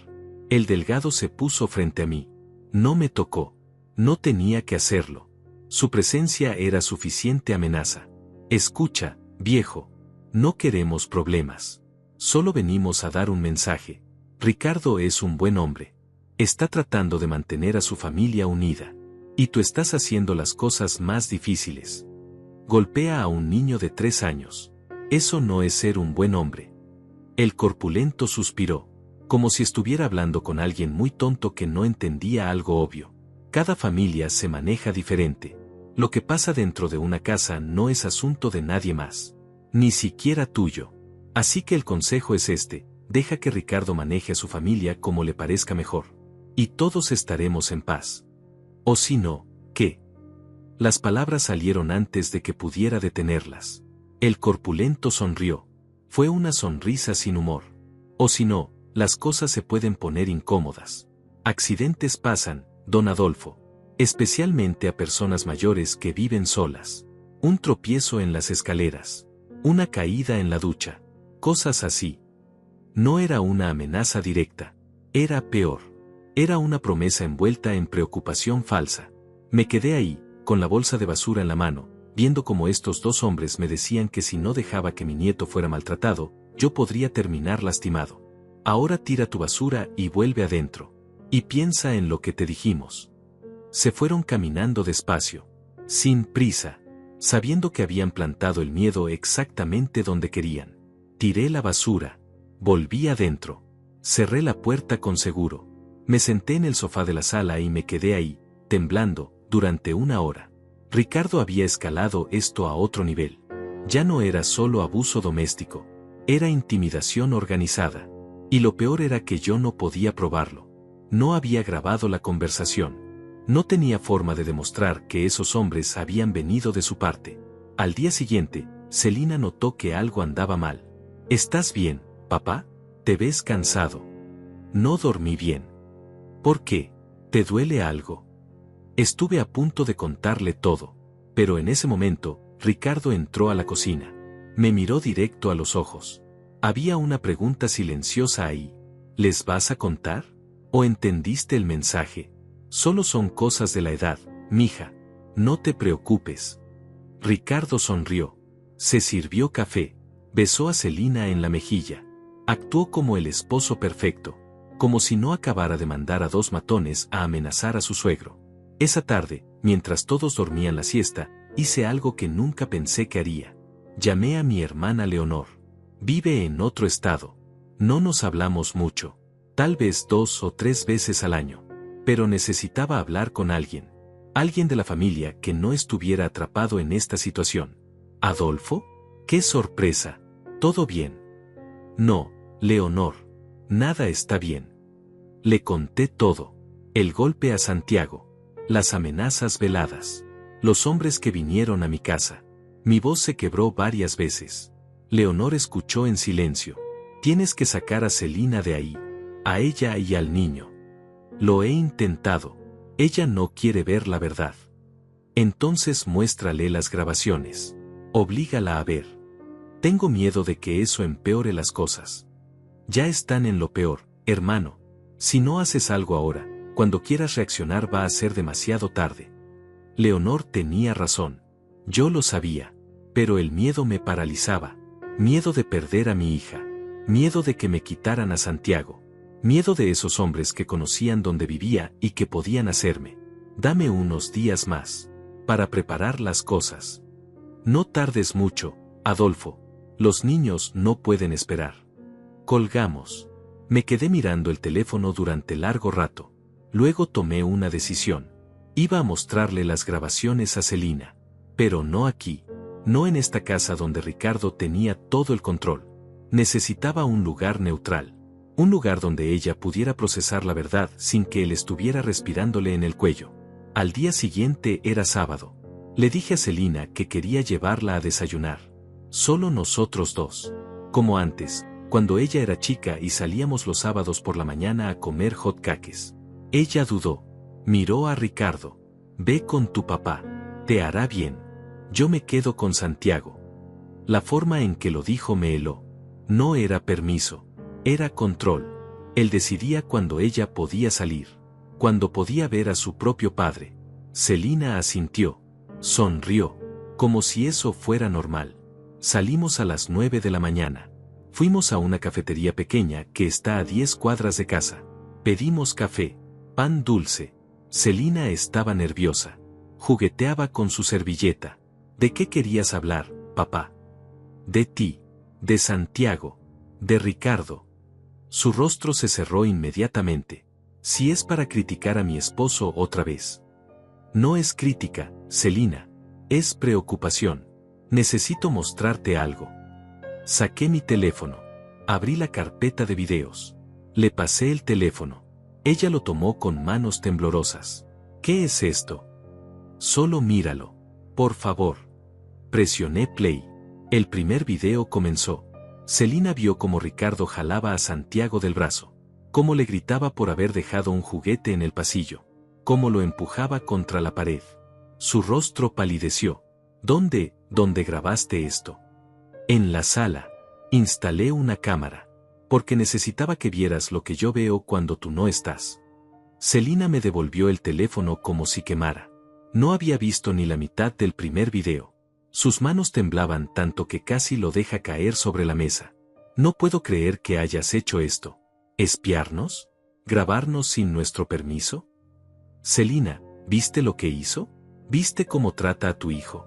A: El delgado se puso frente a mí. No me tocó. No tenía que hacerlo. Su presencia era suficiente amenaza. Escucha, viejo. No queremos problemas. Solo venimos a dar un mensaje. Ricardo es un buen hombre. Está tratando de mantener a su familia unida. Y tú estás haciendo las cosas más difíciles. Golpea a un niño de 3 años. Eso no es ser un buen hombre. El corpulento suspiró, como si estuviera hablando con alguien muy tonto que no entendía algo obvio. Cada familia se maneja diferente. Lo que pasa dentro de una casa no es asunto de nadie más. Ni siquiera tuyo. Así que el consejo es este: deja que Ricardo maneje a su familia como le parezca mejor. Y todos estaremos en paz. O si no, ¿qué? Las palabras salieron antes de que pudiera detenerlas. El corpulento sonrió. Fue una sonrisa sin humor. O si no, las cosas se pueden poner incómodas. Accidentes pasan, don Adolfo. Especialmente a personas mayores que viven solas. Un tropiezo en las escaleras. Una caída en la ducha. Cosas así. No era una amenaza directa. Era peor. Era una promesa envuelta en preocupación falsa. Me quedé ahí, con la bolsa de basura en la mano, viendo cómo estos dos hombres me decían que si no dejaba que mi nieto fuera maltratado, yo podría terminar lastimado. Ahora tira tu basura y vuelve adentro. Y piensa en lo que te dijimos. Se fueron caminando despacio, sin prisa, sabiendo que habían plantado el miedo exactamente donde querían. Tiré la basura. Volví adentro. Cerré la puerta con seguro. Me senté en el sofá de la sala y me quedé ahí, temblando, durante 1 hora. Ricardo había escalado esto a otro nivel. Ya no era solo abuso doméstico. Era intimidación organizada. Y lo peor era que yo no podía probarlo. No había grabado la conversación. No tenía forma de demostrar que esos hombres habían venido de su parte. Al día siguiente, Celina notó que algo andaba mal. ¿Estás bien, papá? Te ves cansado. No dormí bien. ¿Por qué? ¿Te duele algo? Estuve a punto de contarle todo, pero en ese momento, Ricardo entró a la cocina. Me miró directo a los ojos. Había una pregunta silenciosa ahí. ¿Les vas a contar? ¿O entendiste el mensaje? Solo son cosas de la edad, mija. No te preocupes. Ricardo sonrió. Se sirvió café. Besó a Celina en la mejilla. Actuó como el esposo perfecto. Como si no acabara de mandar a 2 matones a amenazar a su suegro. Esa tarde, mientras todos dormían la siesta, hice algo que nunca pensé que haría. Llamé a mi hermana Leonor. Vive en otro estado. No nos hablamos mucho. Tal vez 2 o 3 veces al año. Pero necesitaba hablar con alguien. Alguien de la familia que no estuviera atrapado en esta situación. ¿Adolfo? ¡Qué sorpresa! ¿Todo bien? No, Leonor. Nada está bien. Le conté todo. El golpe a Santiago. Las amenazas veladas. Los hombres que vinieron a mi casa. Mi voz se quebró varias veces. Leonor escuchó en silencio. Tienes que sacar a Celina de ahí. A ella y al niño. Lo he intentado. Ella no quiere ver la verdad. Entonces muéstrale las grabaciones. Oblígala a ver. Tengo miedo de que eso empeore las cosas. Ya están en lo peor, hermano. Si no haces algo ahora, cuando quieras reaccionar va a ser demasiado tarde. Leonor tenía razón. Yo lo sabía. Pero el miedo me paralizaba. Miedo de perder a mi hija. Miedo de que me quitaran a Santiago. Miedo de esos hombres que conocían dónde vivía y que podían hacerme. Dame unos días más. Para preparar las cosas. No tardes mucho, Adolfo. Los niños no pueden esperar. Colgamos. Me quedé mirando el teléfono durante largo rato. Luego tomé una decisión. Iba a mostrarle las grabaciones a Celina. Pero no aquí. No en esta casa donde Ricardo tenía todo el control. Necesitaba un lugar neutral. Un lugar donde ella pudiera procesar la verdad sin que él estuviera respirándole en el cuello. Al día siguiente era sábado. Le dije a Celina que quería llevarla a desayunar. Solo nosotros dos. Como antes, cuando ella era chica y salíamos los sábados por la mañana a comer hot cakes. Ella dudó. Miró a Ricardo. Ve con tu papá. Te hará bien. Yo me quedo con Santiago. La forma en que lo dijo me heló. No era permiso. Era control. Él decidía cuando ella podía salir. Cuando podía ver a su propio padre. Celina asintió. Sonrió. Como si eso fuera normal. Salimos a las 9 de la mañana. Fuimos a una cafetería pequeña que está a 10 cuadras de casa. Pedimos café, pan dulce. Celina estaba nerviosa. Jugueteaba con su servilleta. ¿De qué querías hablar, papá? De ti. De Santiago. De Ricardo. Su rostro se cerró inmediatamente. Si es para criticar a mi esposo otra vez. No es crítica, Celina. Es preocupación. Necesito mostrarte algo. Saqué mi teléfono. Abrí la carpeta de videos. Le pasé el teléfono. Ella lo tomó con manos temblorosas. ¿Qué es esto? Solo míralo. Por favor. Presioné play. El primer video comenzó. Celina vio cómo Ricardo jalaba a Santiago del brazo. Cómo le gritaba por haber dejado un juguete en el pasillo. Cómo lo empujaba contra la pared. Su rostro palideció. ¿Dónde grabaste esto? En la sala. Instalé una cámara. Porque necesitaba que vieras lo que yo veo cuando tú no estás. Celina me devolvió el teléfono como si quemara. No había visto ni la mitad del primer video. Sus manos temblaban tanto que casi lo deja caer sobre la mesa. No puedo creer que hayas hecho esto. ¿Espiarnos? ¿Grabarnos sin nuestro permiso? Celina, ¿viste lo que hizo? ¿Viste cómo trata a tu hijo?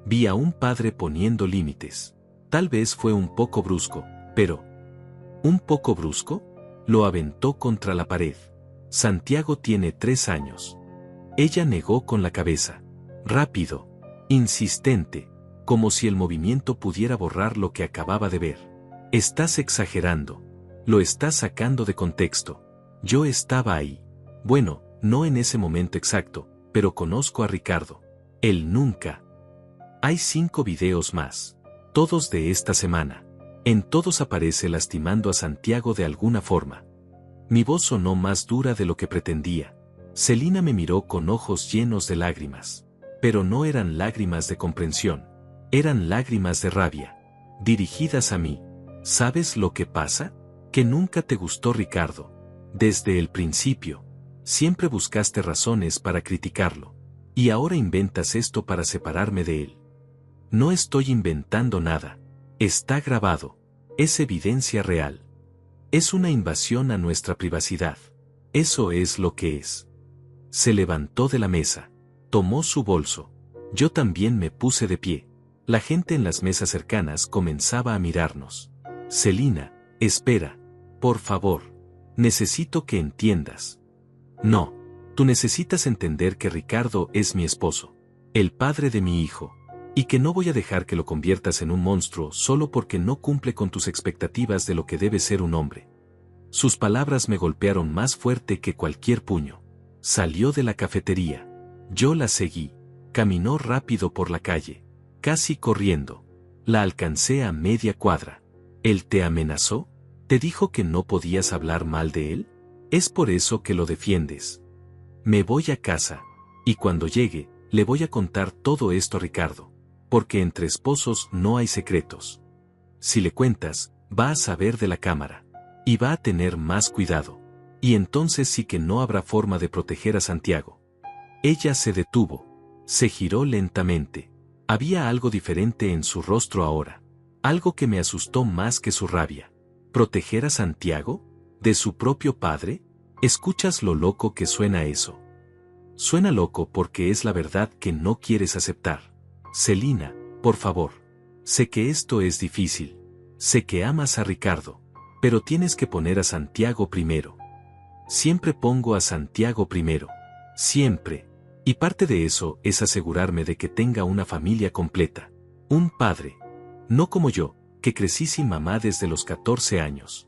A: Vi a un padre poniendo límites. Tal vez fue un poco brusco, pero... ¿Un poco brusco? Lo aventó contra la pared. Santiago tiene 3 años. Ella negó con la cabeza. Rápido. Insistente. Como si el movimiento pudiera borrar lo que acababa de ver. Estás exagerando. Lo estás sacando de contexto. Yo estaba ahí. Bueno, no en ese momento exacto, pero conozco a Ricardo. Él nunca. Hay 5 videos más. Todos de esta semana. En todos aparece lastimando a Santiago de alguna forma. Mi voz sonó más dura de lo que pretendía. Celina me miró con ojos llenos de lágrimas. Pero no eran lágrimas de comprensión. Eran lágrimas de rabia. Dirigidas a mí. ¿Sabes lo que pasa? Que nunca te gustó Ricardo. Desde el principio. Siempre buscaste razones para criticarlo. Y ahora inventas esto para separarme de él. No estoy inventando nada. Está grabado. Es evidencia real. Es una invasión a nuestra privacidad. Eso es lo que es. Se levantó de la mesa. Tomó su bolso. Yo también me puse de pie. La gente en las mesas cercanas comenzaba a mirarnos. Celina, espera. Por favor. Necesito que entiendas. No. Tú necesitas entender que Ricardo es mi esposo. El padre de mi hijo. Y que no voy a dejar que lo conviertas en un monstruo solo porque no cumple con tus expectativas de lo que debe ser un hombre. Sus palabras me golpearon más fuerte que cualquier puño. Salió de la cafetería. Yo la seguí. Caminó rápido por la calle. Casi corriendo. La alcancé a media cuadra. ¿Él te amenazó? ¿Te dijo que no podías hablar mal de él? Es por eso que lo defiendes. Me voy a casa. Y cuando llegue, le voy a contar todo esto a Ricardo. Porque entre esposos no hay secretos. Si le cuentas, va a saber de la cámara. Y va a tener más cuidado. Y entonces sí que no habrá forma de proteger a Santiago. Ella se detuvo. Se giró lentamente. Había algo diferente en su rostro ahora. Algo que me asustó más que su rabia. ¿Proteger a Santiago? ¿De su propio padre? ¿Escuchas lo loco que suena eso? Suena loco porque es la verdad que no quieres aceptar. Celina, por favor. Sé que esto es difícil. Sé que amas a Ricardo. Pero tienes que poner a Santiago primero. Siempre pongo a Santiago primero. Siempre. Y parte de eso es asegurarme de que tenga una familia completa. Un padre. No como yo, que crecí sin mamá desde los 14 años.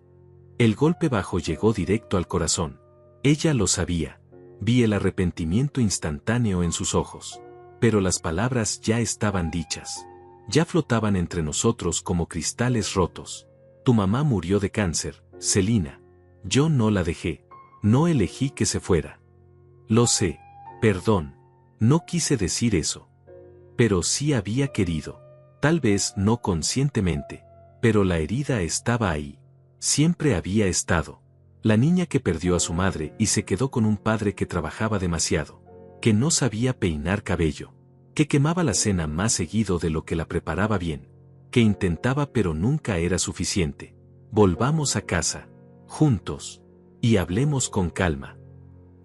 A: El golpe bajo llegó directo al corazón. Ella lo sabía. Vi el arrepentimiento instantáneo en sus ojos. Pero las palabras ya estaban dichas. Ya flotaban entre nosotros como cristales rotos. Tu mamá murió de cáncer, Celina. Yo no la dejé. No elegí que se fuera. Lo sé. Perdón. No quise decir eso. Pero sí había querido. Tal vez no conscientemente. Pero la herida estaba ahí. Siempre había estado. La niña que perdió a su madre y se quedó con un padre que trabajaba demasiado. Que no sabía peinar cabello. Que quemaba la cena más seguido de lo que la preparaba bien. Que intentaba pero nunca era suficiente. Volvamos a casa. Juntos. Y hablemos con calma.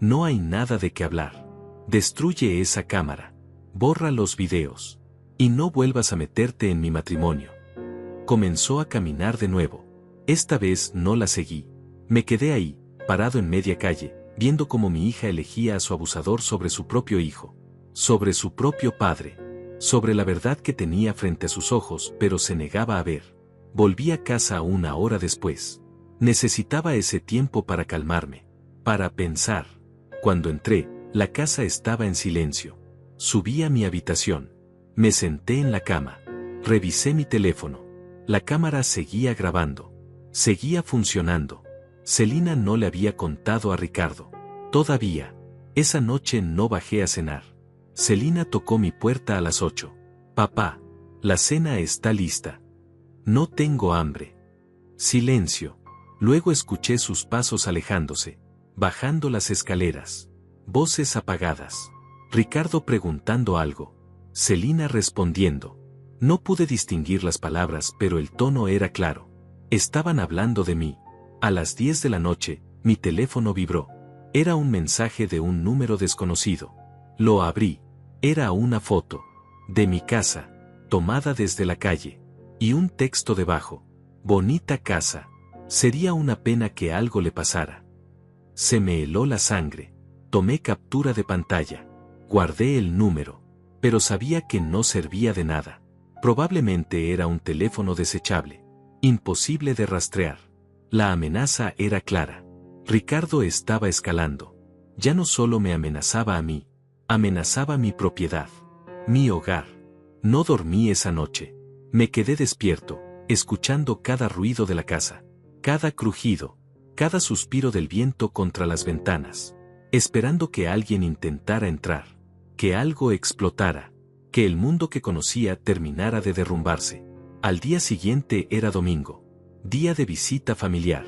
A: No hay nada de qué hablar. Destruye esa cámara. Borra los videos. Y no vuelvas a meterte en mi matrimonio. Comenzó a caminar de nuevo. Esta vez no la seguí. Me quedé ahí, parado en media calle, viendo cómo mi hija elegía a su abusador sobre su propio hijo. Sobre su propio padre. Sobre la verdad que tenía frente a sus ojos, pero se negaba a ver. Volví a casa 1 hora después. Necesitaba ese tiempo para calmarme. Para pensar. Cuando entré, la casa estaba en silencio. Subí a mi habitación. Me senté en la cama. Revisé mi teléfono. La cámara seguía grabando. Seguía funcionando. Celina no le había contado a Ricardo. Todavía. Esa noche no bajé a cenar. Celina tocó mi puerta a las 8. Papá, la cena está lista. No tengo hambre. Silencio. Luego escuché sus pasos alejándose, bajando las escaleras. Voces apagadas. Ricardo preguntando algo. Celina respondiendo. No pude distinguir las palabras, pero el tono era claro. Estaban hablando de mí. A las 10 de la noche, mi teléfono vibró. Era un mensaje de un número desconocido. Lo abrí. Era una foto. De mi casa. Tomada desde la calle. Y un texto debajo. Bonita casa. Sería una pena que algo le pasara. Se me heló la sangre. Tomé captura de pantalla. Guardé el número. Pero sabía que no servía de nada. Probablemente era un teléfono desechable. Imposible de rastrear. La amenaza era clara. Ricardo estaba escalando. Ya no solo me amenazaba a mí. Amenazaba mi propiedad. Mi hogar. No dormí esa noche. Me quedé despierto, escuchando cada ruido de la casa. Cada crujido. Cada suspiro del viento contra las ventanas. Esperando que alguien intentara entrar. Que algo explotara. Que el mundo que conocía terminara de derrumbarse. Al día siguiente era domingo. Día de visita familiar.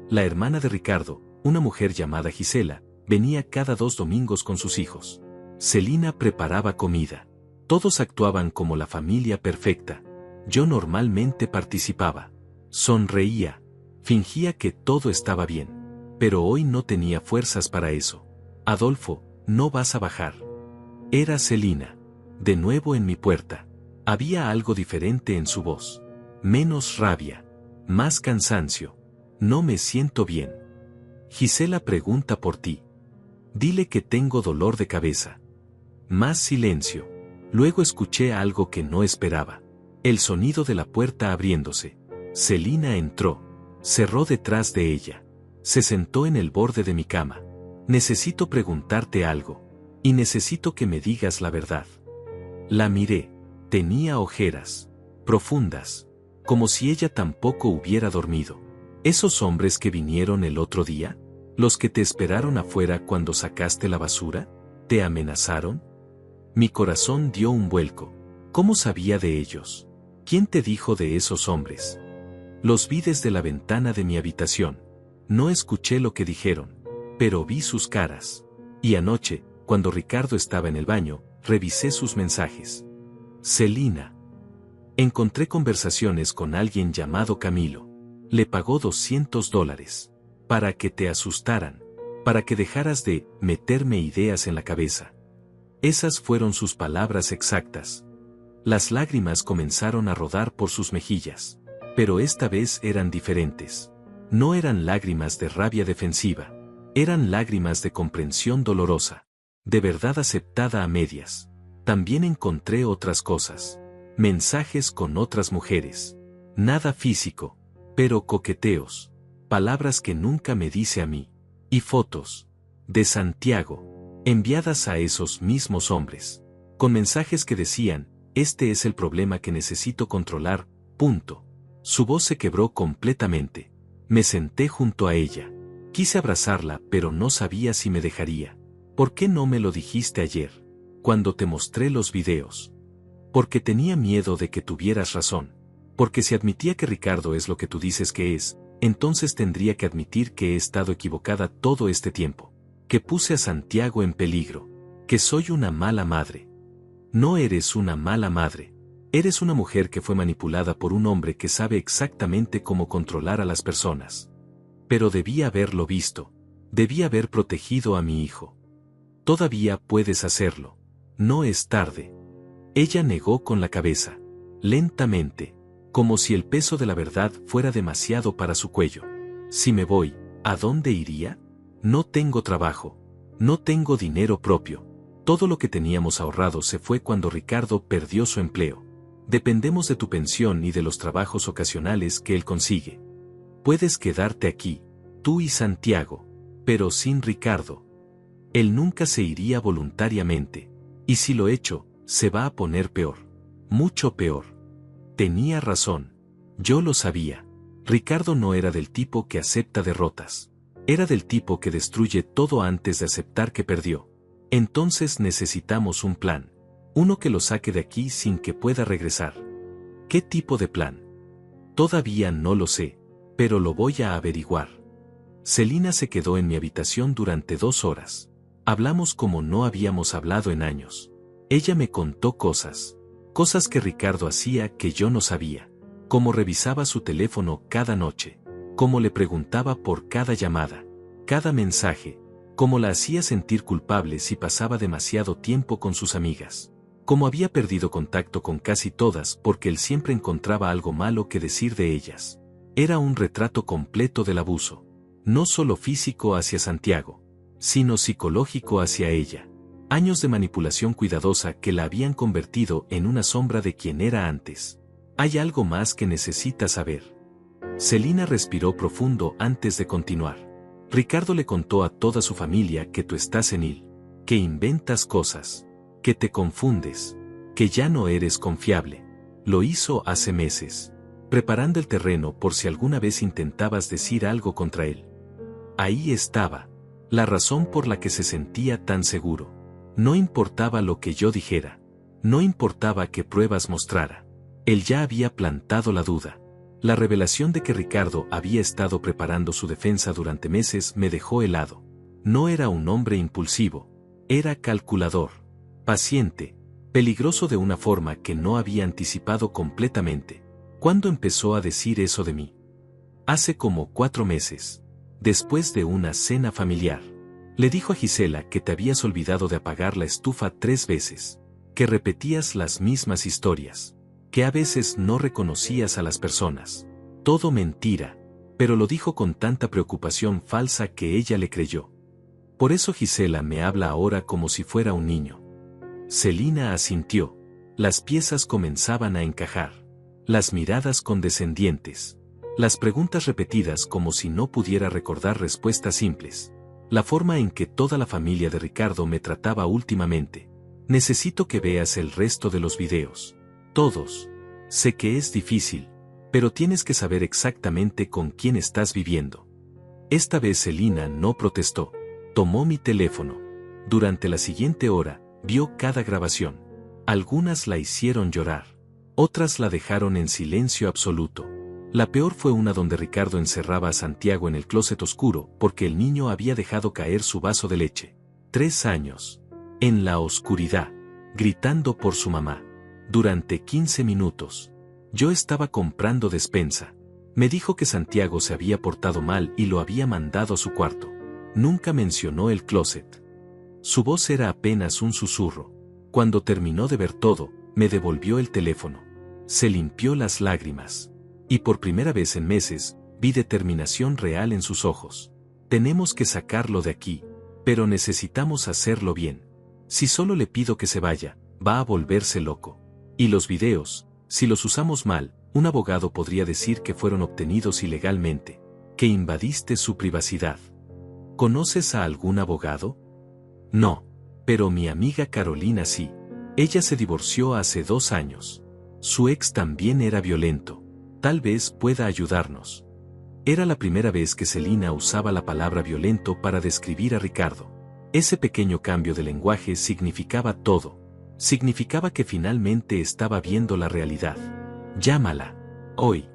A: La hermana de Ricardo, una mujer llamada Gisela, venía cada 2 domingos con sus hijos. Celina preparaba comida. Todos actuaban como la familia perfecta. Yo normalmente participaba. Sonreía. Fingía que todo estaba bien. Pero hoy no tenía fuerzas para eso. Adolfo, no vas a bajar. Era Celina. De nuevo en mi puerta. Había algo diferente en su voz. Menos rabia. Más cansancio. No me siento bien. Gisela pregunta por ti. Dile que tengo dolor de cabeza. Más silencio. Luego escuché algo que no esperaba. El sonido de la puerta abriéndose. Celina entró. Cerró detrás de ella. Se sentó en el borde de mi cama. Necesito preguntarte algo. Y necesito que me digas la verdad. La miré. Tenía ojeras. Profundas. Como si ella tampoco hubiera dormido. ¿Esos hombres que vinieron el otro día? ¿Los que te esperaron afuera cuando sacaste la basura? ¿Te amenazaron? Mi corazón dio un vuelco. ¿Cómo sabía de ellos? ¿Quién te dijo de esos hombres? Los vi desde la ventana de mi habitación. No escuché lo que dijeron. Pero vi sus caras. Y anoche, cuando Ricardo estaba en el baño, revisé sus mensajes. Celina. Encontré conversaciones con alguien llamado Camilo. Le pagó $200. Para que te asustaran. Para que dejaras de meterme ideas en la cabeza. Esas fueron sus palabras exactas. Las lágrimas comenzaron a rodar por sus mejillas. Pero esta vez eran diferentes. No eran lágrimas de rabia defensiva. Eran lágrimas de comprensión dolorosa. De verdad aceptada a medias. También encontré otras cosas. Mensajes con otras mujeres. Nada físico, pero coqueteos, palabras que nunca me dice a mí, y fotos de Santiago, enviadas a esos mismos hombres, con mensajes que decían, este es el problema que necesito controlar, punto. Su voz se quebró completamente. Me senté junto a ella. Quise abrazarla, pero no sabía si me dejaría. ¿Por qué no me lo dijiste ayer, cuando te mostré los videos? Porque tenía miedo de que tuvieras razón. Porque si admitía que Ricardo es lo que tú dices que es, entonces tendría que admitir que he estado equivocada todo este tiempo. Que puse a Santiago en peligro. Que soy una mala madre. No eres una mala madre. Eres una mujer que fue manipulada por un hombre que sabe exactamente cómo controlar a las personas. Pero debía haberlo visto. Debía haber protegido a mi hijo. Todavía puedes hacerlo. No es tarde. Ella negó con la cabeza. Lentamente. Como si el peso de la verdad fuera demasiado para su cuello. Si me voy, ¿a dónde iría? No tengo trabajo. No tengo dinero propio. Todo lo que teníamos ahorrado se fue cuando Ricardo perdió su empleo. Dependemos de tu pensión y de los trabajos ocasionales que él consigue. Puedes quedarte aquí, tú y Santiago, pero sin Ricardo. Él nunca se iría voluntariamente. Y si lo echo, se va a poner peor. Mucho peor. Tenía razón. Yo lo sabía. Ricardo no era del tipo que acepta derrotas. Era del tipo que destruye todo antes de aceptar que perdió. Entonces necesitamos un plan. Uno que lo saque de aquí sin que pueda regresar. ¿Qué tipo de plan? Todavía no lo sé, pero lo voy a averiguar. Celina se quedó en mi habitación durante 2 horas. Hablamos como no habíamos hablado en años. Ella me contó cosas que Ricardo hacía que yo no sabía. Cómo revisaba su teléfono cada noche. Cómo le preguntaba por cada llamada, cada mensaje. Cómo la hacía sentir culpable si pasaba demasiado tiempo con sus amigas. Cómo había perdido contacto con casi todas porque él siempre encontraba algo malo que decir de ellas. Era un retrato completo del abuso. No solo físico hacia Santiago, sino psicológico hacia ella. Años de manipulación cuidadosa que la habían convertido en una sombra de quien era antes. Hay algo más que necesitas saber. Celina respiró profundo antes de continuar. Ricardo le contó a toda su familia que tú estás senil, que inventas cosas, que te confundes, que ya no eres confiable. Lo hizo hace meses, preparando el terreno por si alguna vez intentabas decir algo contra él. Ahí estaba, la razón por la que se sentía tan seguro. No importaba lo que yo dijera, no importaba qué pruebas mostrara. Él ya había plantado la duda. La revelación de que Ricardo había estado preparando su defensa durante meses me dejó helado. No era un hombre impulsivo, era calculador, paciente, peligroso de una forma que no había anticipado completamente. ¿Cuándo empezó a decir eso de mí? Hace como 4 meses, después de una cena familiar. Le dijo a Gisela que te habías olvidado de apagar la estufa 3 veces, que repetías las mismas historias, que a veces no reconocías a las personas. Todo mentira, pero lo dijo con tanta preocupación falsa que ella le creyó. Por eso Gisela me habla ahora como si fuera un niño. Celina asintió. Las piezas comenzaban a encajar. Las miradas condescendientes. Las preguntas repetidas como si no pudiera recordar respuestas simples. La forma en que toda la familia de Ricardo me trataba últimamente. Necesito que veas el resto de los videos. Todos. Sé que es difícil, pero tienes que saber exactamente con quién estás viviendo. Esta vez Celina no protestó. Tomó mi teléfono. Durante la siguiente hora, vio cada grabación. Algunas la hicieron llorar. Otras la dejaron en silencio absoluto. La peor fue una donde Ricardo encerraba a Santiago en el closet oscuro porque el niño había dejado caer su vaso de leche. 3 años. En la oscuridad. Gritando por su mamá. Durante 15 minutos. Yo estaba comprando despensa. Me dijo que Santiago se había portado mal y lo había mandado a su cuarto. Nunca mencionó el closet. Su voz era apenas un susurro. Cuando terminó de ver todo, me devolvió el teléfono. Se limpió las lágrimas. Y por primera vez en meses, vi determinación real en sus ojos. Tenemos que sacarlo de aquí, pero necesitamos hacerlo bien. Si solo le pido que se vaya, va a volverse loco. Y los videos, si los usamos mal, un abogado podría decir que fueron obtenidos ilegalmente, que invadiste su privacidad. ¿Conoces a algún abogado? No, pero mi amiga Carolina sí. Ella se divorció hace 2 años. Su ex también era violento. Tal vez pueda ayudarnos. Era la primera vez que Celina usaba la palabra violento para describir a Ricardo. Ese pequeño cambio de lenguaje significaba todo. Significaba que finalmente estaba viendo la realidad. Llámala. Hoy.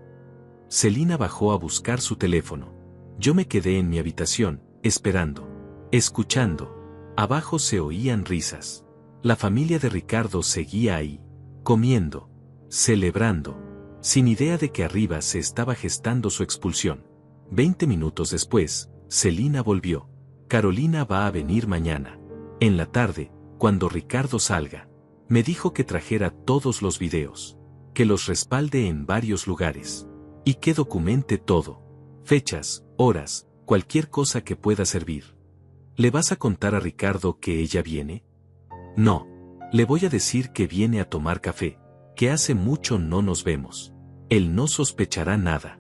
A: Celina bajó a buscar su teléfono. Yo me quedé en mi habitación, esperando. Escuchando. Abajo se oían risas. La familia de Ricardo seguía ahí. Comiendo. Celebrando. Sin idea de que arriba se estaba gestando su expulsión. 20 minutos después, Celina volvió. Carolina va a venir mañana. En la tarde, cuando Ricardo salga. Me dijo que trajera todos los videos. Que los respalde en varios lugares. Y que documente todo. Fechas, horas, cualquier cosa que pueda servir. ¿Le vas a contar a Ricardo que ella viene? No. Le voy a decir que viene a tomar café. Que hace mucho no nos vemos. Él no sospechará nada.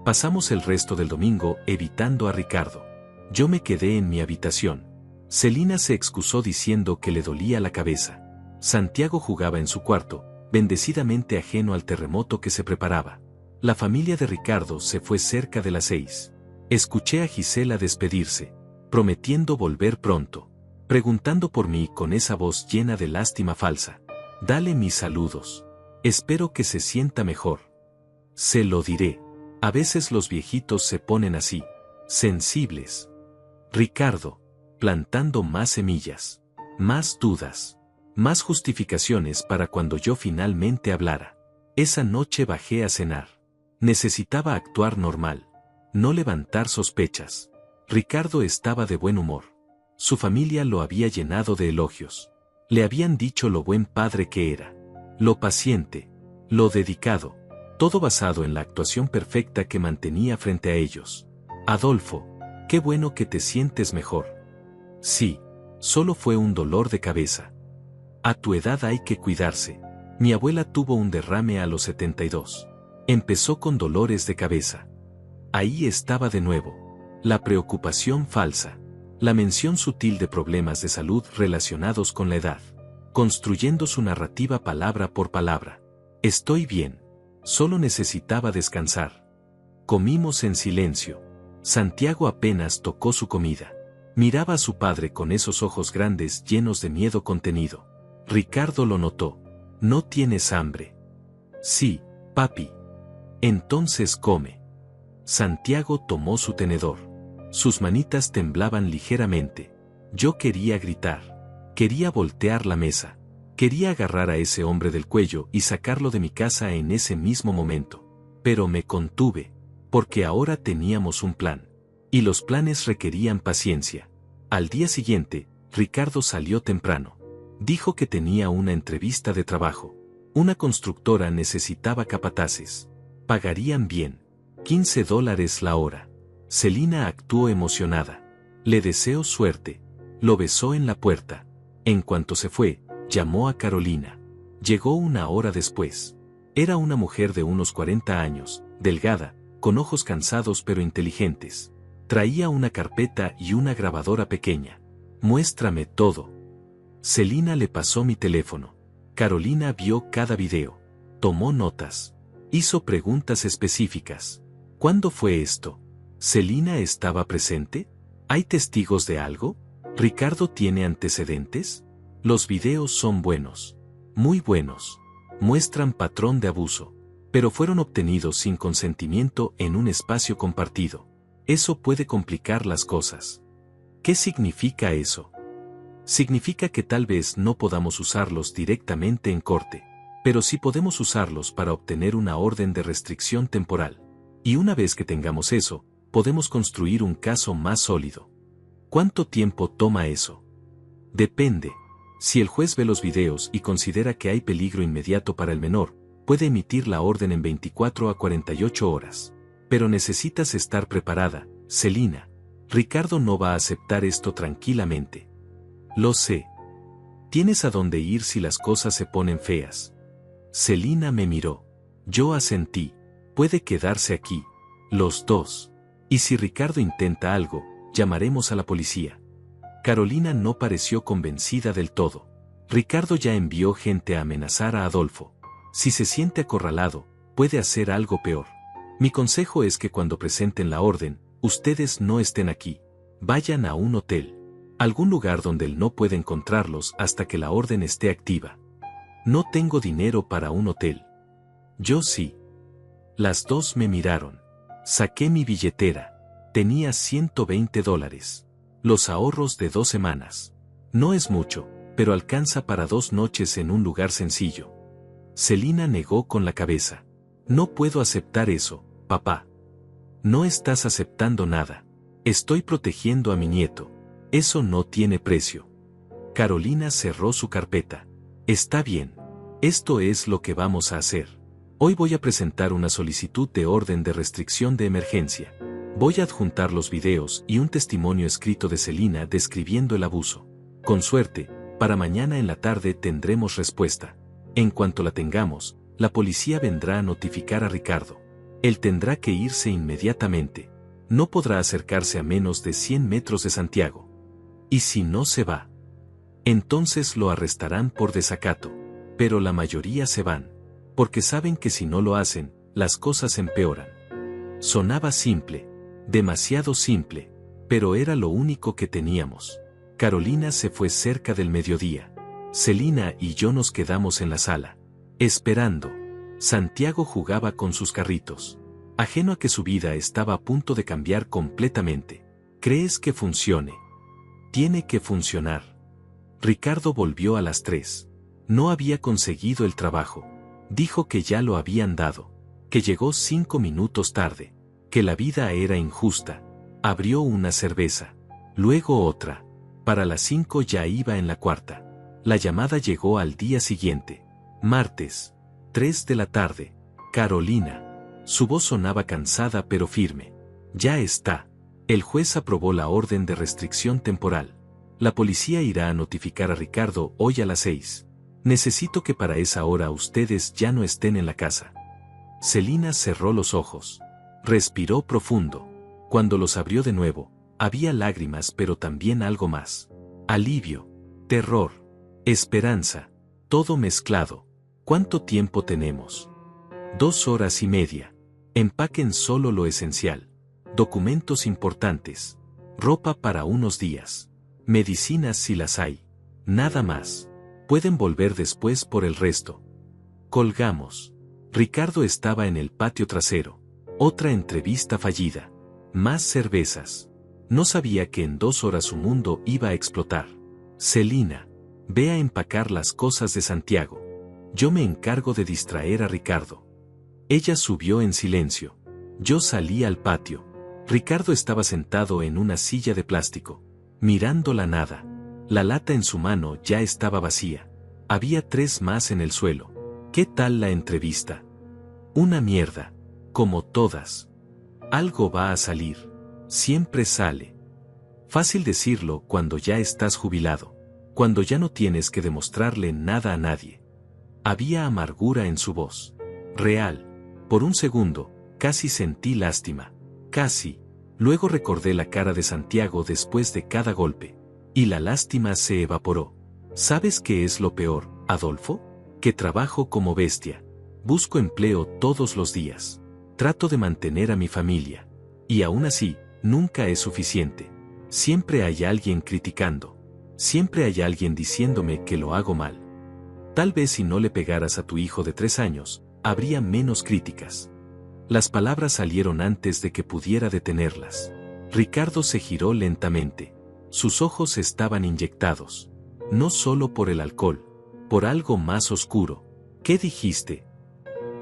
A: Pasamos el resto del domingo evitando a Ricardo. Yo me quedé en mi habitación. Celina se excusó diciendo que le dolía la cabeza. Santiago jugaba en su cuarto, bendecidamente ajeno al terremoto que se preparaba. La familia de Ricardo se fue cerca de las 6. Escuché a Gisela despedirse, prometiendo volver pronto, preguntando por mí con esa voz llena de lástima falsa. Dale mis saludos. Espero que se sienta mejor. Se lo diré. A veces los viejitos se ponen así, sensibles. Ricardo, plantando más semillas, más dudas, más justificaciones para cuando yo finalmente hablara. Esa noche bajé a cenar. Necesitaba actuar normal, no levantar sospechas. Ricardo estaba de buen humor. Su familia lo había llenado de elogios. Le habían dicho lo buen padre que era, lo paciente, lo dedicado, todo basado en la actuación perfecta que mantenía frente a ellos. Adolfo, qué bueno que te sientes mejor. Sí, solo fue un dolor de cabeza. A tu edad hay que cuidarse. Mi abuela tuvo un derrame a los 72. Empezó con dolores de cabeza. Ahí estaba de nuevo. La preocupación falsa. La mención sutil de problemas de salud relacionados con la edad. Construyendo su narrativa palabra por palabra. Estoy bien. Solo necesitaba descansar. Comimos en silencio. Santiago apenas tocó su comida. Miraba a su padre con esos ojos grandes llenos de miedo contenido. Ricardo lo notó. ¿No tienes hambre? Sí, papi. Entonces come. Santiago tomó su tenedor. Sus manitas temblaban ligeramente. Yo quería gritar. Quería voltear la mesa. Quería agarrar a ese hombre del cuello y sacarlo de mi casa en ese mismo momento. Pero me contuve, porque ahora teníamos un plan. Y los planes requerían paciencia. Al día siguiente, Ricardo salió temprano. Dijo que tenía una entrevista de trabajo. Una constructora necesitaba capataces. Pagarían bien. $15 la hora. Celina actuó emocionada. Le deseo suerte. Lo besó en la puerta. En cuanto se fue, llamó a Carolina. Llegó 1 hora después. Era una mujer de unos 40 años, delgada, con ojos cansados pero inteligentes. Traía una carpeta y una grabadora pequeña. Muéstrame todo. Celina le pasó mi teléfono. Carolina vio cada video. Tomó notas. Hizo preguntas específicas. ¿Cuándo fue esto? ¿Celina estaba presente? ¿Hay testigos de algo? ¿Ricardo tiene antecedentes? Los videos son buenos. Muy buenos. Muestran patrón de abuso. Pero fueron obtenidos sin consentimiento en un espacio compartido. Eso puede complicar las cosas. ¿Qué significa eso? Significa que tal vez no podamos usarlos directamente en corte, pero sí podemos usarlos para obtener una orden de restricción temporal. Y una vez que tengamos eso, podemos construir un caso más sólido. ¿Cuánto tiempo toma eso? Depende. Si el juez ve los videos y considera que hay peligro inmediato para el menor, puede emitir la orden en 24 a 48 horas. Pero necesitas estar preparada, Celina. Ricardo no va a aceptar esto tranquilamente. Lo sé. Tienes a dónde ir si las cosas se ponen feas. Celina me miró. Yo asentí. Puede quedarse aquí. Los dos. Y si Ricardo intenta algo, llamaremos a la policía. Carolina no pareció convencida del todo. Ricardo ya envió gente a amenazar a Adolfo. Si se siente acorralado, puede hacer algo peor. Mi consejo es que cuando presenten la orden, ustedes no estén aquí. Vayan a un hotel. Algún lugar donde él no pueda encontrarlos hasta que la orden esté activa. No tengo dinero para un hotel. Yo sí. Las dos me miraron. Saqué mi billetera. Tenía $120. Los ahorros de 2 semanas. No es mucho, pero alcanza para 2 noches en un lugar sencillo. Celina negó con la cabeza. No puedo aceptar eso, papá. No estás aceptando nada. Estoy protegiendo a mi nieto. Eso no tiene precio. Carolina cerró su carpeta. Está bien. Esto es lo que vamos a hacer. Hoy voy a presentar una solicitud de orden de restricción de emergencia. Voy a adjuntar los videos y un testimonio escrito de Celina describiendo el abuso. Con suerte, para mañana en la tarde tendremos respuesta. En cuanto la tengamos, la policía vendrá a notificar a Ricardo. Él tendrá que irse inmediatamente. No podrá acercarse a menos de 100 metros de Santiago. ¿Y si no se va? Entonces lo arrestarán por desacato. Pero la mayoría se van. Porque saben que si no lo hacen, las cosas empeoran. Sonaba simple. Demasiado simple. Pero era lo único que teníamos. Carolina se fue cerca del mediodía. Celina y yo nos quedamos en la sala. Esperando. Santiago jugaba con sus carritos. Ajeno a que su vida estaba a punto de cambiar completamente. ¿Crees que funcione? Tiene que funcionar. Ricardo volvió a las 3. No había conseguido el trabajo. Dijo que ya lo habían dado. Que llegó 5 minutos tarde. Que la vida era injusta. Abrió una cerveza. Luego otra. Para las 5 ya iba en la cuarta. La llamada llegó al día siguiente. Martes. 3 de la tarde. Carolina. Su voz sonaba cansada pero firme. Ya está. El juez aprobó la orden de restricción temporal. La policía irá a notificar a Ricardo hoy a las 6. Necesito que para esa hora ustedes ya no estén en la casa. Celina cerró los ojos. Respiró profundo. Cuando los abrió de nuevo, había lágrimas pero también algo más. Alivio. Terror. Esperanza. Todo mezclado. ¿Cuánto tiempo tenemos? 2 horas y media. Empaquen solo lo esencial. Documentos importantes. Ropa para unos días. Medicinas si las hay. Nada más. Pueden volver después por el resto. Colgamos. Ricardo estaba en el patio trasero. Otra entrevista fallida. Más cervezas. No sabía que en 2 horas su mundo iba a explotar. Celina. Ve a empacar las cosas de Santiago. Yo me encargo de distraer a Ricardo. Ella subió en silencio. Yo salí al patio. Ricardo estaba sentado en una silla de plástico, mirando la nada. La lata en su mano ya estaba vacía. Había 3 más en el suelo. ¿Qué tal la entrevista? Una mierda. Como todas. Algo va a salir. Siempre sale. Fácil decirlo cuando ya estás jubilado. Cuando ya no tienes que demostrarle nada a nadie. Había amargura en su voz. Real. Por un segundo, casi sentí lástima. Casi. Luego recordé la cara de Santiago después de cada golpe. Y la lástima se evaporó. ¿Sabes qué es lo peor, Adolfo? Que trabajo como bestia. Busco empleo todos los días. Trato de mantener a mi familia. Y aún así, nunca es suficiente. Siempre hay alguien criticando. Siempre hay alguien diciéndome que lo hago mal. Tal vez si no le pegaras a tu hijo de 3 años, habría menos críticas. Las palabras salieron antes de que pudiera detenerlas. Ricardo se giró lentamente. Sus ojos estaban inyectados. No solo por el alcohol, por algo más oscuro. ¿Qué dijiste?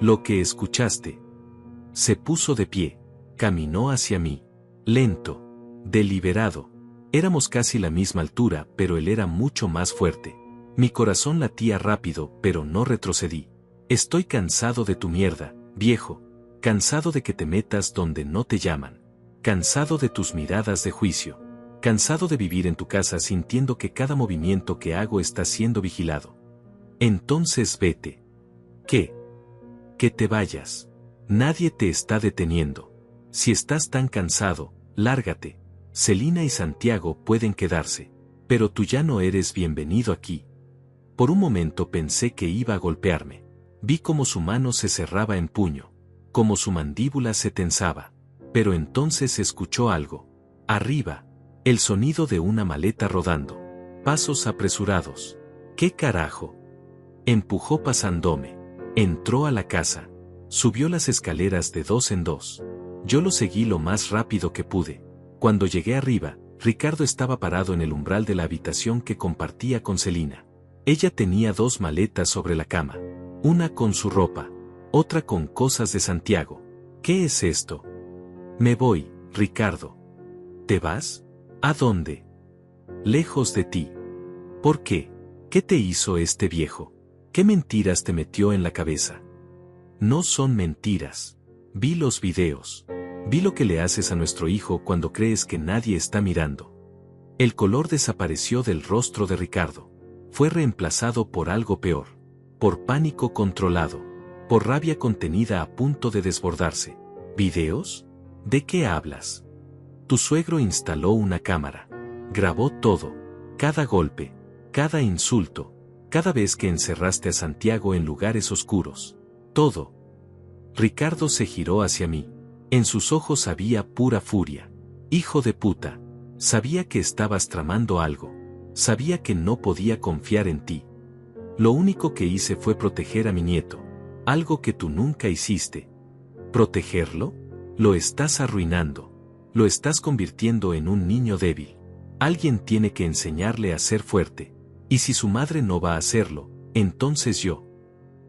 A: Lo que escuchaste. Se puso de pie. Caminó hacia mí. Lento. Deliberado. Éramos casi la misma altura, pero él era mucho más fuerte. Mi corazón latía rápido, pero no retrocedí. Estoy cansado de tu mierda, viejo. Cansado de que te metas donde no te llaman. Cansado de tus miradas de juicio. Cansado de vivir en tu casa sintiendo que cada movimiento que hago está siendo vigilado. Entonces vete. ¿Qué? Que te vayas. Nadie te está deteniendo. Si estás tan cansado, lárgate. Celina y Santiago pueden quedarse, pero tú ya no eres bienvenido aquí. Por un momento pensé que iba a golpearme. Vi cómo su mano se cerraba en puño, cómo su mandíbula se tensaba. Pero entonces escuchó algo. Arriba, el sonido de una maleta rodando. Pasos apresurados. ¿Qué carajo? Empujó pasándome. Entró a la casa. Subió las escaleras de 2 en 2. Yo lo seguí lo más rápido que pude. Cuando llegué arriba, Ricardo estaba parado en el umbral de la habitación que compartía con Celina. Ella tenía 2 maletas sobre la cama. Una con su ropa, otra con cosas de Santiago. ¿Qué es esto? Me voy, Ricardo. ¿Te vas? ¿A dónde? Lejos de ti. ¿Por qué? ¿Qué te hizo este viejo? ¿Qué mentiras te metió en la cabeza? No son mentiras. Vi los videos. Vi lo que le haces a nuestro hijo cuando crees que nadie está mirando. El color desapareció del rostro de Ricardo. Fue reemplazado por algo peor. Por pánico controlado. Por rabia contenida a punto de desbordarse. ¿Videos? ¿De qué hablas? Tu suegro instaló una cámara. Grabó todo. Cada golpe. Cada insulto. Cada vez que encerraste a Santiago en lugares oscuros. Todo. Ricardo se giró hacia mí. En sus ojos había pura furia. Hijo de puta. Sabía que estabas tramando algo. Sabía que no podía confiar en ti. Lo único que hice fue proteger a mi nieto. Algo que tú nunca hiciste. ¿Protegerlo? Lo estás arruinando. Lo estás convirtiendo en un niño débil. Alguien tiene que enseñarle a ser fuerte. Y si su madre no va a hacerlo, entonces yo.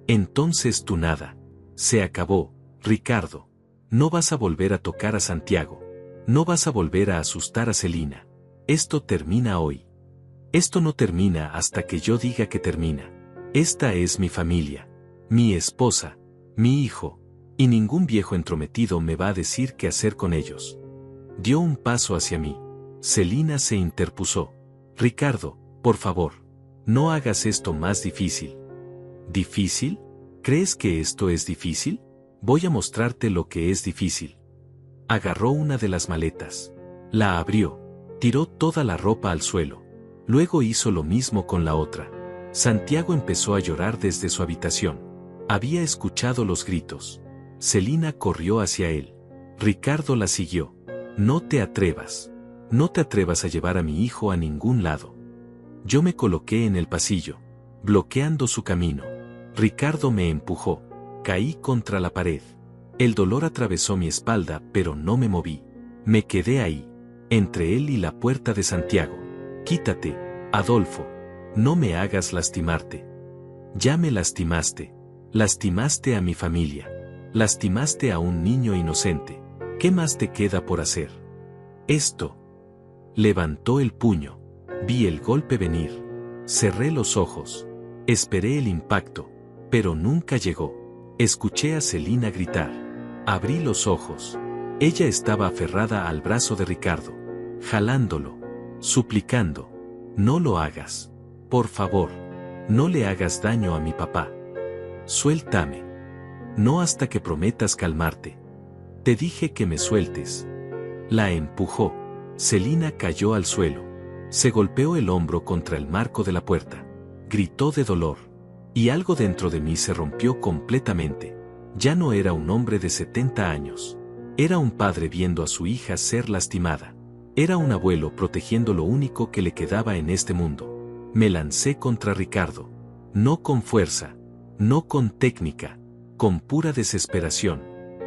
A: Entonces tú nada. Se acabó, Ricardo. No vas a volver a tocar a Santiago. No vas a volver a asustar a Celina. Esto termina hoy. Esto no termina hasta que yo diga que termina. Esta es mi familia. Mi esposa. Mi hijo. Y ningún viejo entrometido me va a decir qué hacer con ellos. Dio un paso hacia mí. Celina se interpuso. Ricardo, por favor. No hagas esto más difícil. ¿Difícil? ¿Crees que esto es difícil? Voy a mostrarte lo que es difícil. Agarró una de las maletas. La abrió. Tiró toda la ropa al suelo. Luego hizo lo mismo con la otra. Santiago empezó a llorar desde su habitación. Había escuchado los gritos. Celina corrió hacia él. Ricardo la siguió. No te atrevas. No te atrevas a llevar a mi hijo a ningún lado. Yo me coloqué en el pasillo, bloqueando su camino. Ricardo me empujó. Caí contra la pared. El dolor atravesó mi espalda, pero no me moví. Me quedé ahí, entre él y la puerta de Santiago. Quítate, Adolfo. No me hagas lastimarte. Ya me lastimaste. Lastimaste a mi familia. Lastimaste a un niño inocente. ¿Qué más te queda por hacer? Esto. Levantó el puño. Vi el golpe venir. Cerré los ojos. Esperé el impacto, pero nunca llegó. Escuché a Celina gritar. Abrí los ojos. Ella estaba aferrada al brazo de Ricardo, jalándolo, suplicando. No lo hagas. Por favor. No le hagas daño a mi papá. Suéltame. No hasta que prometas calmarte. Te dije que me sueltes. La empujó. Celina cayó al suelo. Se golpeó el hombro contra el marco de la puerta. Gritó de dolor. Y algo dentro de mí se rompió completamente. Ya no era un hombre de 70 años. Era un padre viendo a su hija ser lastimada. Era un abuelo protegiendo lo único que le quedaba en este mundo. Me lancé contra Ricardo. No con fuerza. No con técnica. Con pura desesperación.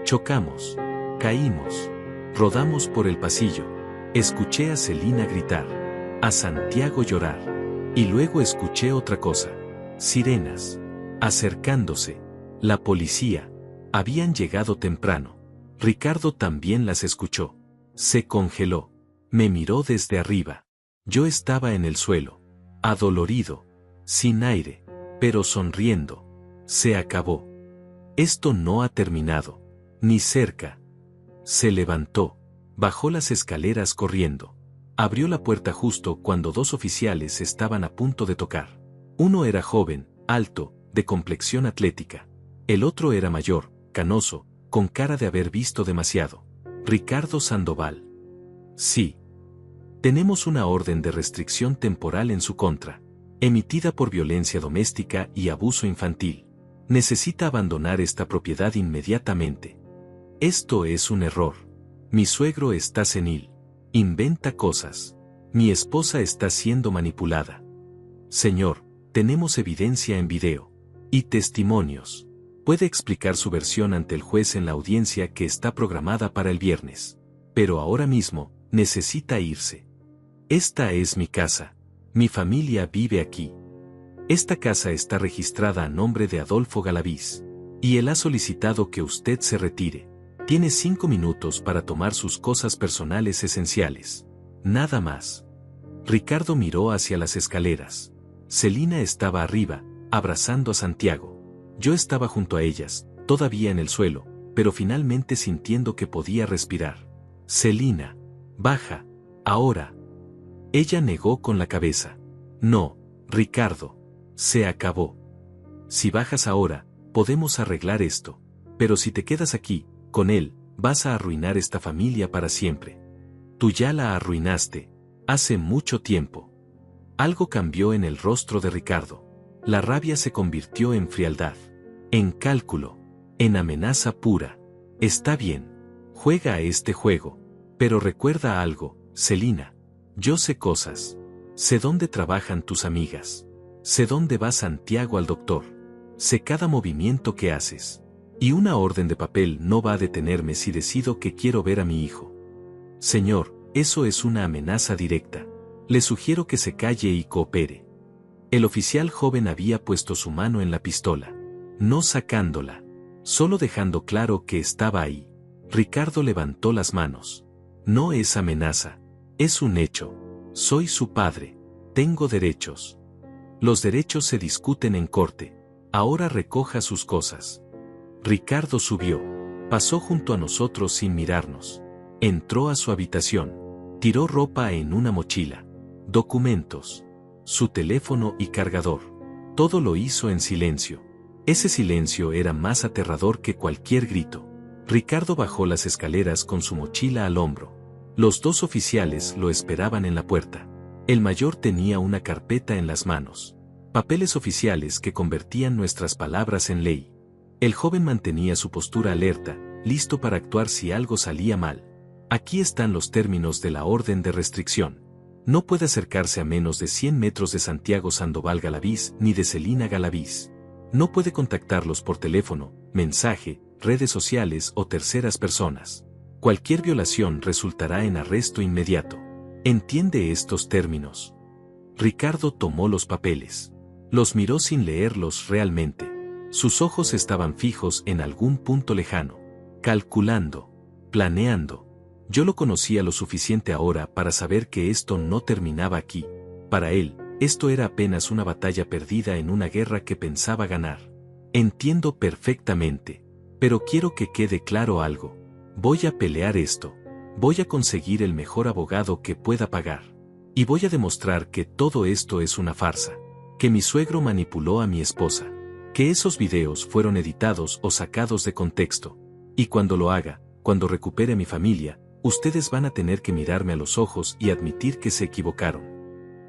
A: Chocamos. Caímos. Rodamos por el pasillo. Escuché a Celina gritar. A Santiago llorar. Y luego escuché otra cosa. Sirenas. Acercándose. La policía. Habían llegado temprano. Ricardo también las escuchó. Se congeló. Me miró desde arriba. Yo estaba en el suelo. Adolorido. Sin aire. Pero sonriendo. Se acabó. Esto no ha terminado. Ni cerca. Se levantó. Bajó las escaleras corriendo. Abrió la puerta justo cuando 2 oficiales estaban a punto de tocar. Uno era joven, alto, de complexión atlética. El otro era mayor, canoso, con cara de haber visto demasiado. Ricardo Sandoval. Sí. Tenemos una orden de restricción temporal en su contra, emitida por violencia doméstica y abuso infantil. Necesita abandonar esta propiedad inmediatamente. Esto es un error. Mi suegro está senil. Inventa cosas. Mi esposa está siendo manipulada. Señor, tenemos evidencia en video. Y testimonios. Puede explicar su versión ante el juez en la audiencia que está programada para el viernes. Pero ahora mismo, necesita irse. Esta es mi casa. Mi familia vive aquí. Esta casa está registrada a nombre de Adolfo Galaviz. Y él ha solicitado que usted se retire. Tiene 5 minutos para tomar sus cosas personales esenciales. Nada más. Ricardo miró hacia las escaleras. Celina estaba arriba, abrazando a Santiago. Yo estaba junto a ellas, todavía en el suelo, pero finalmente sintiendo que podía respirar. Celina. Baja. Ahora. Ella negó con la cabeza. No, Ricardo. Se acabó. Si bajas ahora, podemos arreglar esto. Pero si te quedas aquí, con él, vas a arruinar esta familia para siempre. Tú ya la arruinaste, hace mucho tiempo. Algo cambió en el rostro de Ricardo. La rabia se convirtió en frialdad, en cálculo, en amenaza pura. Está bien, juega a este juego, pero recuerda algo, Celina. Yo sé cosas. Sé dónde trabajan tus amigas. Sé dónde va Santiago al doctor. Sé cada movimiento que haces. Y una orden de papel no va a detenerme si decido que quiero ver a mi hijo. Señor, eso es una amenaza directa. Le sugiero que se calle y coopere. El oficial joven había puesto su mano en la pistola. No sacándola. Solo dejando claro que estaba ahí. Ricardo levantó las manos. No es amenaza. Es un hecho. Soy su padre. Tengo derechos. Los derechos se discuten en corte. Ahora recoja sus cosas. Ricardo subió. Pasó junto a nosotros sin mirarnos. Entró a su habitación. Tiró ropa en una mochila. Documentos. Su teléfono y cargador. Todo lo hizo en silencio. Ese silencio era más aterrador que cualquier grito. Ricardo bajó las escaleras con su mochila al hombro. Los 2 oficiales lo esperaban en la puerta. El mayor tenía una carpeta en las manos. Papeles oficiales que convertían nuestras palabras en ley. El joven mantenía su postura alerta, listo para actuar si algo salía mal. Aquí están los términos de la orden de restricción. No puede acercarse a menos de 100 metros de Santiago Sandoval Galaviz ni de Celina Galaviz. No puede contactarlos por teléfono, mensaje, redes sociales o terceras personas. Cualquier violación resultará en arresto inmediato. ¿Entiende estos términos? Ricardo tomó los papeles. Los miró sin leerlos realmente. Sus ojos estaban fijos en algún punto lejano. Calculando. Planeando. Yo lo conocía lo suficiente ahora para saber que esto no terminaba aquí. Para él, esto era apenas una batalla perdida en una guerra que pensaba ganar. Entiendo perfectamente. Pero quiero que quede claro algo. Voy a pelear esto. Voy a conseguir el mejor abogado que pueda pagar. Y voy a demostrar que todo esto es una farsa. Que mi suegro manipuló a mi esposa. Que esos videos fueron editados o sacados de contexto. Y cuando lo haga, cuando recupere a mi familia, ustedes van a tener que mirarme a los ojos y admitir que se equivocaron.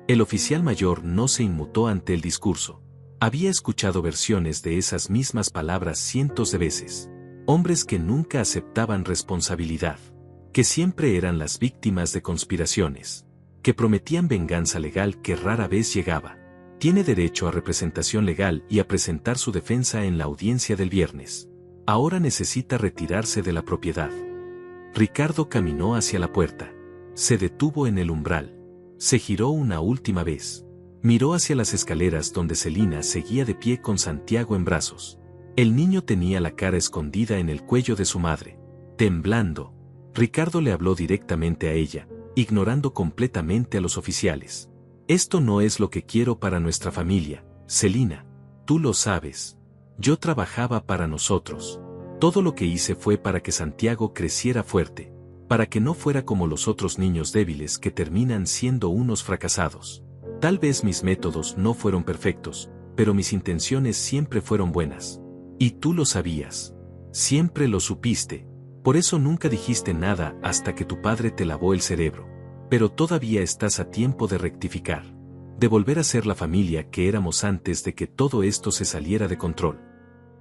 A: El oficial mayor no se inmutó ante el discurso. Había escuchado versiones de esas mismas palabras cientos de veces. Hombres que nunca aceptaban responsabilidad. Que siempre eran las víctimas de conspiraciones. Que prometían venganza legal que rara vez llegaba. Tiene derecho a representación legal y a presentar su defensa en la audiencia del viernes. Ahora necesita retirarse de la propiedad. Ricardo caminó hacia la puerta. Se detuvo en el umbral. Se giró una última vez. Miró hacia las escaleras donde Celina seguía de pie con Santiago en brazos. El niño tenía la cara escondida en el cuello de su madre. Temblando. Ricardo le habló directamente a ella, ignorando completamente a los oficiales. Esto no es lo que quiero para nuestra familia, Celina. Tú lo sabes. Yo trabajaba para nosotros. Todo lo que hice fue para que Santiago creciera fuerte. Para que no fuera como los otros niños débiles que terminan siendo unos fracasados. Tal vez mis métodos no fueron perfectos, pero mis intenciones siempre fueron buenas. Y tú lo sabías. Siempre lo supiste. Por eso nunca dijiste nada hasta que tu padre te lavó el cerebro. Pero todavía estás a tiempo de rectificar. De volver a ser la familia que éramos antes de que todo esto se saliera de control.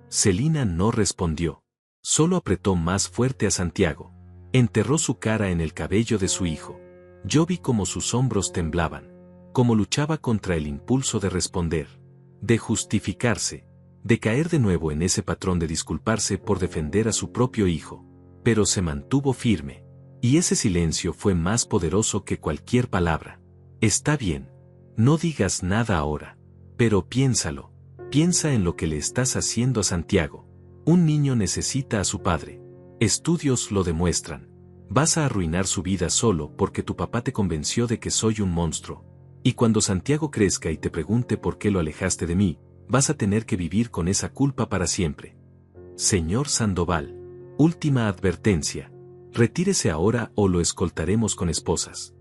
A: Celina no respondió. Solo apretó más fuerte a Santiago. Enterró su cara en el cabello de su hijo. Yo vi cómo sus hombros temblaban. Cómo luchaba contra el impulso de responder. De justificarse. De caer de nuevo en ese patrón de disculparse por defender a su propio hijo. Pero se mantuvo firme. Y ese silencio fue más poderoso que cualquier palabra. Está bien. No digas nada ahora. Pero piénsalo. Piensa en lo que le estás haciendo a Santiago. Un niño necesita a su padre. Estudios lo demuestran. Vas a arruinar su vida solo porque tu papá te convenció de que soy un monstruo. Y cuando Santiago crezca y te pregunte por qué lo alejaste de mí, vas a tener que vivir con esa culpa para siempre. Señor Sandoval. Última advertencia. Retírese ahora o lo escoltaremos con esposas.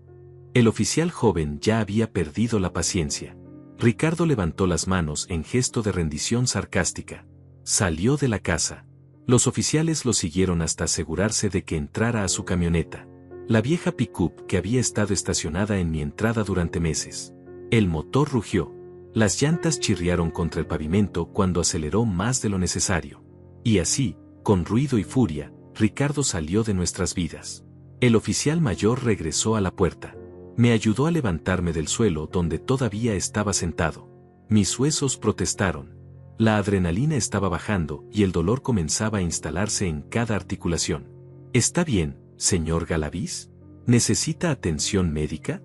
A: El oficial joven ya había perdido la paciencia. Ricardo levantó las manos en gesto de rendición sarcástica. Salió de la casa. Los oficiales lo siguieron hasta asegurarse de que entrara a su camioneta. La vieja pick-up que había estado estacionada en mi entrada durante meses. El motor rugió. Las llantas chirriaron contra el pavimento cuando aceleró más de lo necesario. Y así, con ruido y furia, Ricardo salió de nuestras vidas. El oficial mayor regresó a la puerta. Me ayudó a levantarme del suelo donde todavía estaba sentado. Mis huesos protestaron. La adrenalina estaba bajando y el dolor comenzaba a instalarse en cada articulación. ¿Está bien, señor Galaviz? ¿Necesita atención médica?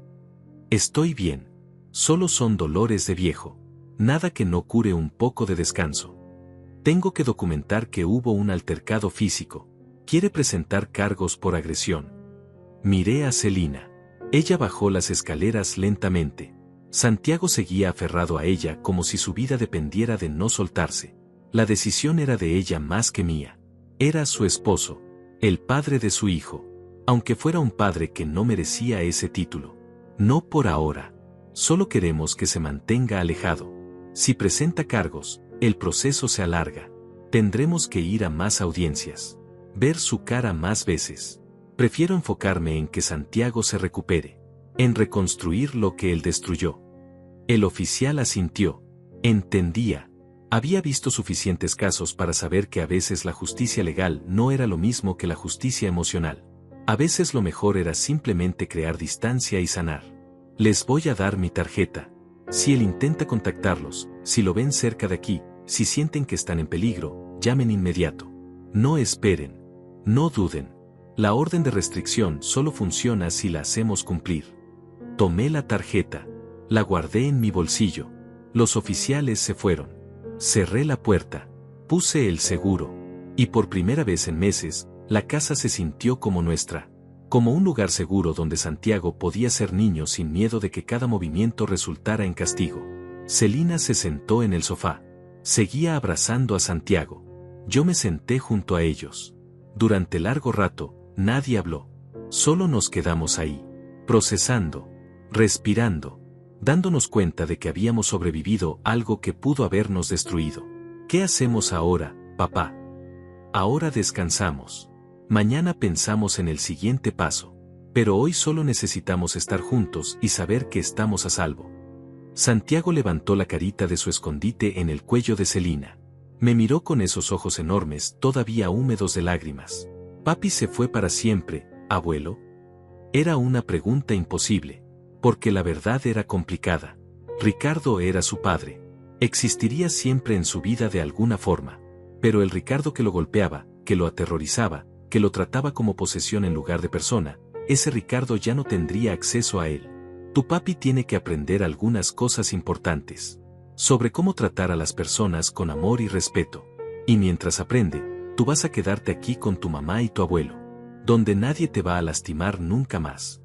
A: Estoy bien. Solo son dolores de viejo. Nada que no cure un poco de descanso. Tengo que documentar que hubo un altercado físico. Quiere presentar cargos por agresión. Miré a Celina. Ella bajó las escaleras lentamente. Santiago seguía aferrado a ella como si su vida dependiera de no soltarse. La decisión era de ella más que mía. Era su esposo, el padre de su hijo, aunque fuera un padre que no merecía ese título. No por ahora. Solo queremos que se mantenga alejado. Si presenta cargos, el proceso se alarga. Tendremos que ir a más audiencias. Ver su cara más veces. Prefiero enfocarme en que Santiago se recupere. En reconstruir lo que él destruyó. El oficial asintió. Entendía. Había visto suficientes casos para saber que a veces la justicia legal no era lo mismo que la justicia emocional. A veces lo mejor era simplemente crear distancia y sanar. Les voy a dar mi tarjeta. Si él intenta contactarlos, si lo ven cerca de aquí, si sienten que están en peligro, llamen inmediato. No esperen. No duden. La orden de restricción solo funciona si la hacemos cumplir. Tomé la tarjeta. La guardé en mi bolsillo. Los oficiales se fueron. Cerré la puerta. Puse el seguro. Y por primera vez en meses, la casa se sintió como nuestra. Como un lugar seguro donde Santiago podía ser niño sin miedo de que cada movimiento resultara en castigo. Celina se sentó en el sofá. Seguía abrazando a Santiago. Yo me senté junto a ellos. Durante largo rato, nadie habló. Solo nos quedamos ahí, procesando, respirando, dándonos cuenta de que habíamos sobrevivido algo que pudo habernos destruido. ¿Qué hacemos ahora, papá? Ahora descansamos. Mañana pensamos en el siguiente paso. Pero hoy solo necesitamos estar juntos y saber que estamos a salvo. Santiago levantó la carita de su escondite en el cuello de Celina. Me miró con esos ojos enormes todavía húmedos de lágrimas. ¿Papi se fue para siempre, abuelo? Era una pregunta imposible, porque la verdad era complicada. Ricardo era su padre. Existiría siempre en su vida de alguna forma. Pero el Ricardo que lo golpeaba, que lo aterrorizaba, que lo trataba como posesión en lugar de persona, ese Ricardo ya no tendría acceso a él. Tu papi tiene que aprender algunas cosas importantes. Sobre cómo tratar a las personas con amor y respeto. Y mientras aprende, tú vas a quedarte aquí con tu mamá y tu abuelo, donde nadie te va a lastimar nunca más.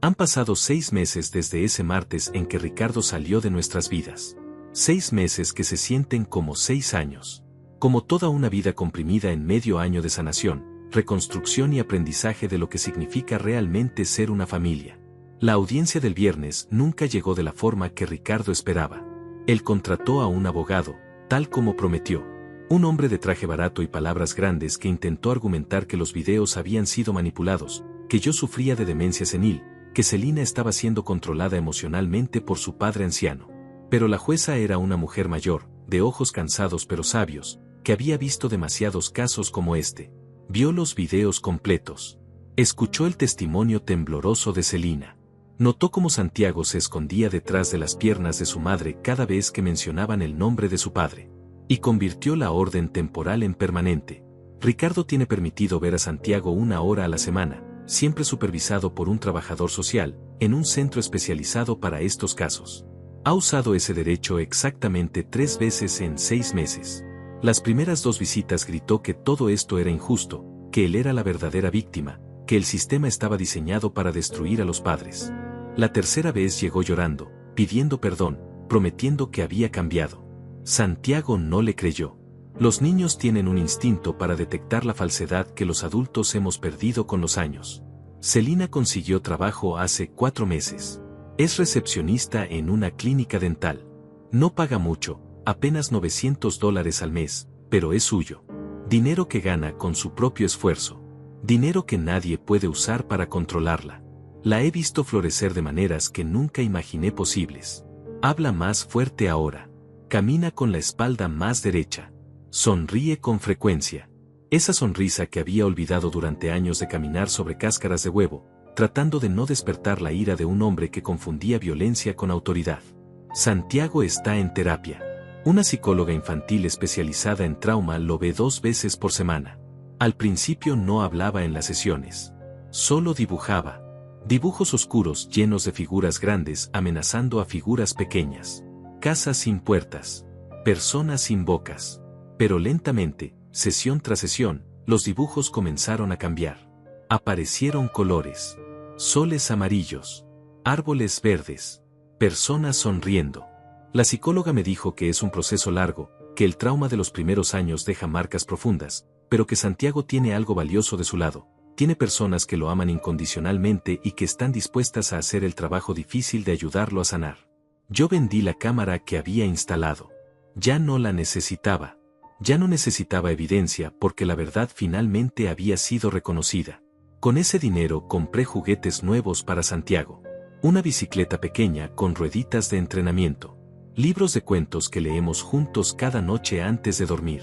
A: Han pasado 6 meses desde ese martes en que Ricardo salió de nuestras vidas. 6 meses que se sienten como 6 años. Como toda una vida comprimida en medio año de sanación, reconstrucción y aprendizaje de lo que significa realmente ser una familia. La audiencia del viernes nunca llegó de la forma que Ricardo esperaba. Él contrató a un abogado, tal como prometió. Un hombre de traje barato y palabras grandes que intentó argumentar que los videos habían sido manipulados, que yo sufría de demencia senil, que Celina estaba siendo controlada emocionalmente por su padre anciano. Pero la jueza era una mujer mayor, de ojos cansados pero sabios, que había visto demasiados casos como este. Vio los videos completos. Escuchó el testimonio tembloroso de Celina. Notó cómo Santiago se escondía detrás de las piernas de su madre cada vez que mencionaban el nombre de su padre. Y convirtió la orden temporal en permanente. Ricardo tiene permitido ver a Santiago 1 hora a la semana, siempre supervisado por un trabajador social, en un centro especializado para estos casos. Ha usado ese derecho exactamente 3 veces en 6 meses. Las primeras 2 visitas gritó que todo esto era injusto, que él era la verdadera víctima, que el sistema estaba diseñado para destruir a los padres. La tercera vez llegó llorando, pidiendo perdón, prometiendo que había cambiado. Santiago no le creyó. Los niños tienen un instinto para detectar la falsedad que los adultos hemos perdido con los años. Celina consiguió trabajo hace 4 meses. Es recepcionista en una clínica dental. No paga mucho, apenas $900 al mes, pero es suyo. Dinero que gana con su propio esfuerzo. Dinero que nadie puede usar para controlarla. La he visto florecer de maneras que nunca imaginé posibles. Habla más fuerte ahora. Camina con la espalda más derecha. Sonríe con frecuencia. Esa sonrisa que había olvidado durante años de caminar sobre cáscaras de huevo, tratando de no despertar la ira de un hombre que confundía violencia con autoridad. Santiago está en terapia. Una psicóloga infantil especializada en trauma lo ve 2 veces por semana. Al principio no hablaba en las sesiones. Solo dibujaba. Dibujos oscuros llenos de figuras grandes amenazando a figuras pequeñas. Casas sin puertas. Personas sin bocas. Pero lentamente, sesión tras sesión, los dibujos comenzaron a cambiar. Aparecieron colores. Soles amarillos. Árboles verdes. Personas sonriendo. La psicóloga me dijo que es un proceso largo, que el trauma de los primeros años deja marcas profundas, pero que Santiago tiene algo valioso de su lado. Tiene personas que lo aman incondicionalmente y que están dispuestas a hacer el trabajo difícil de ayudarlo a sanar. Yo vendí la cámara que había instalado. Ya no la necesitaba. Ya no necesitaba evidencia porque la verdad finalmente había sido reconocida. Con ese dinero compré juguetes nuevos para Santiago. Una bicicleta pequeña con rueditas de entrenamiento. Libros de cuentos que leemos juntos cada noche antes de dormir.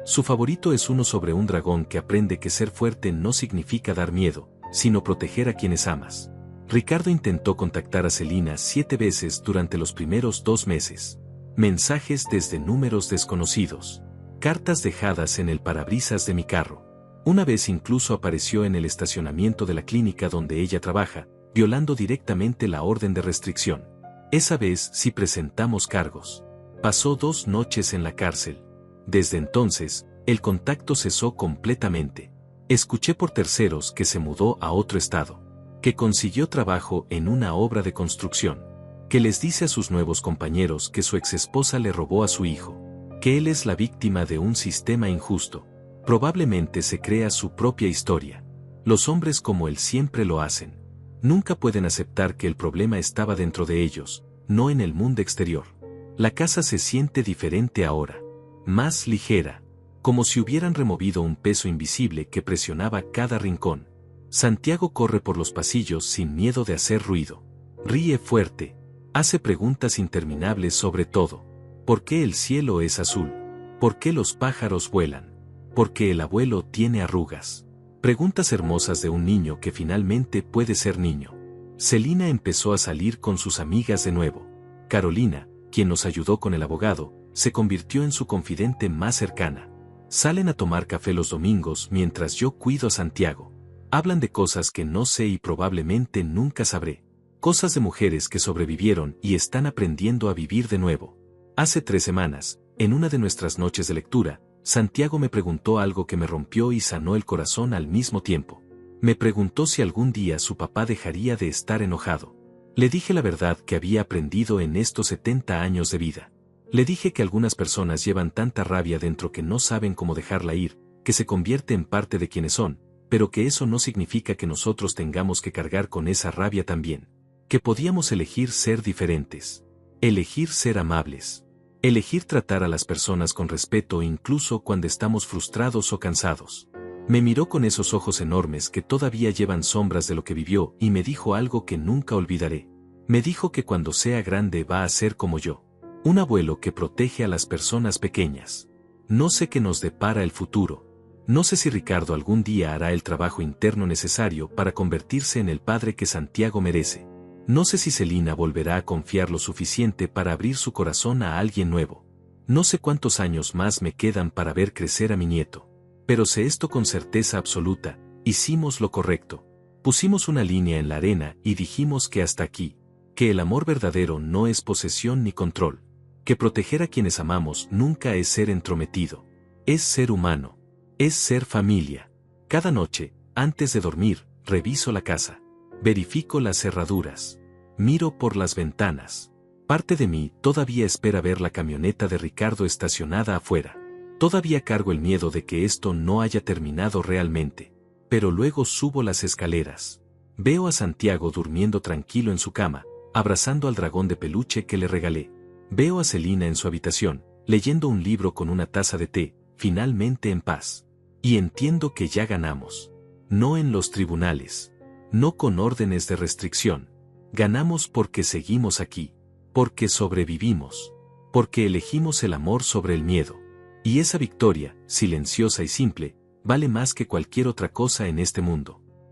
A: Su favorito es uno sobre un dragón que aprende que ser fuerte no significa dar miedo, sino proteger a quienes amas. Ricardo intentó contactar a Celina 7 veces durante los primeros 2 meses. Mensajes desde números desconocidos. Cartas dejadas en el parabrisas de mi carro. Una vez incluso apareció en el estacionamiento de la clínica donde ella trabaja, violando directamente la orden de restricción. Esa vez sí presentamos cargos. Pasó 2 noches en la cárcel. Desde entonces, el contacto cesó completamente. Escuché por terceros que se mudó a otro estado, que consiguió trabajo en una obra de construcción, que les dice a sus nuevos compañeros que su exesposa le robó a su hijo, que él es la víctima de un sistema injusto. Probablemente se crea su propia historia. Los hombres como él siempre lo hacen. Nunca pueden aceptar que el problema estaba dentro de ellos, no en el mundo exterior. La casa se siente diferente ahora. Más ligera. Como si hubieran removido un peso invisible que presionaba cada rincón. Santiago corre por los pasillos sin miedo de hacer ruido. Ríe fuerte. Hace preguntas interminables sobre todo. ¿Por qué el cielo es azul? ¿Por qué los pájaros vuelan? ¿Por qué el abuelo tiene arrugas? Preguntas hermosas de un niño que finalmente puede ser niño. Celina empezó a salir con sus amigas de nuevo. Carolina, quien nos ayudó con el abogado, se convirtió en su confidente más cercana. Salen a tomar café los domingos mientras yo cuido a Santiago. Hablan de cosas que no sé y probablemente nunca sabré. Cosas de mujeres que sobrevivieron y están aprendiendo a vivir de nuevo. Hace 3 semanas, en una de nuestras noches de lectura, Santiago me preguntó algo que me rompió y sanó el corazón al mismo tiempo. Me preguntó si algún día su papá dejaría de estar enojado. Le dije la verdad que había aprendido en estos 70 años de vida. Le dije que algunas personas llevan tanta rabia dentro que no saben cómo dejarla ir, que se convierte en parte de quienes son, pero que eso no significa que nosotros tengamos que cargar con esa rabia también. Que podíamos elegir ser diferentes. Elegir ser amables. Elegir tratar a las personas con respeto incluso cuando estamos frustrados o cansados. Me miró con esos ojos enormes que todavía llevan sombras de lo que vivió y me dijo algo que nunca olvidaré. Me dijo que cuando sea grande va a ser como yo. Un abuelo que protege a las personas pequeñas. No sé qué nos depara el futuro. No sé si Ricardo algún día hará el trabajo interno necesario para convertirse en el padre que Santiago merece. No sé si Celina volverá a confiar lo suficiente para abrir su corazón a alguien nuevo. No sé cuántos años más me quedan para ver crecer a mi nieto. Pero sé esto con certeza absoluta: hicimos lo correcto. Pusimos una línea en la arena y dijimos que hasta aquí. Que el amor verdadero no es posesión ni control. Que proteger a quienes amamos nunca es ser entrometido. Es ser humano. Es ser familia. Cada noche, antes de dormir, reviso la casa. Verifico las cerraduras. Miro por las ventanas. Parte de mí todavía espera ver la camioneta de Ricardo estacionada afuera. Todavía cargo el miedo de que esto no haya terminado realmente. Pero luego subo las escaleras. Veo a Santiago durmiendo tranquilo en su cama, abrazando al dragón de peluche que le regalé. Veo a Celina en su habitación, leyendo un libro con una taza de té, finalmente en paz. Y entiendo que ya ganamos. No en los tribunales. No con órdenes de restricción. Ganamos porque seguimos aquí. Porque sobrevivimos. Porque elegimos el amor sobre el miedo. Y esa victoria, silenciosa y simple, vale más que cualquier otra cosa en este mundo.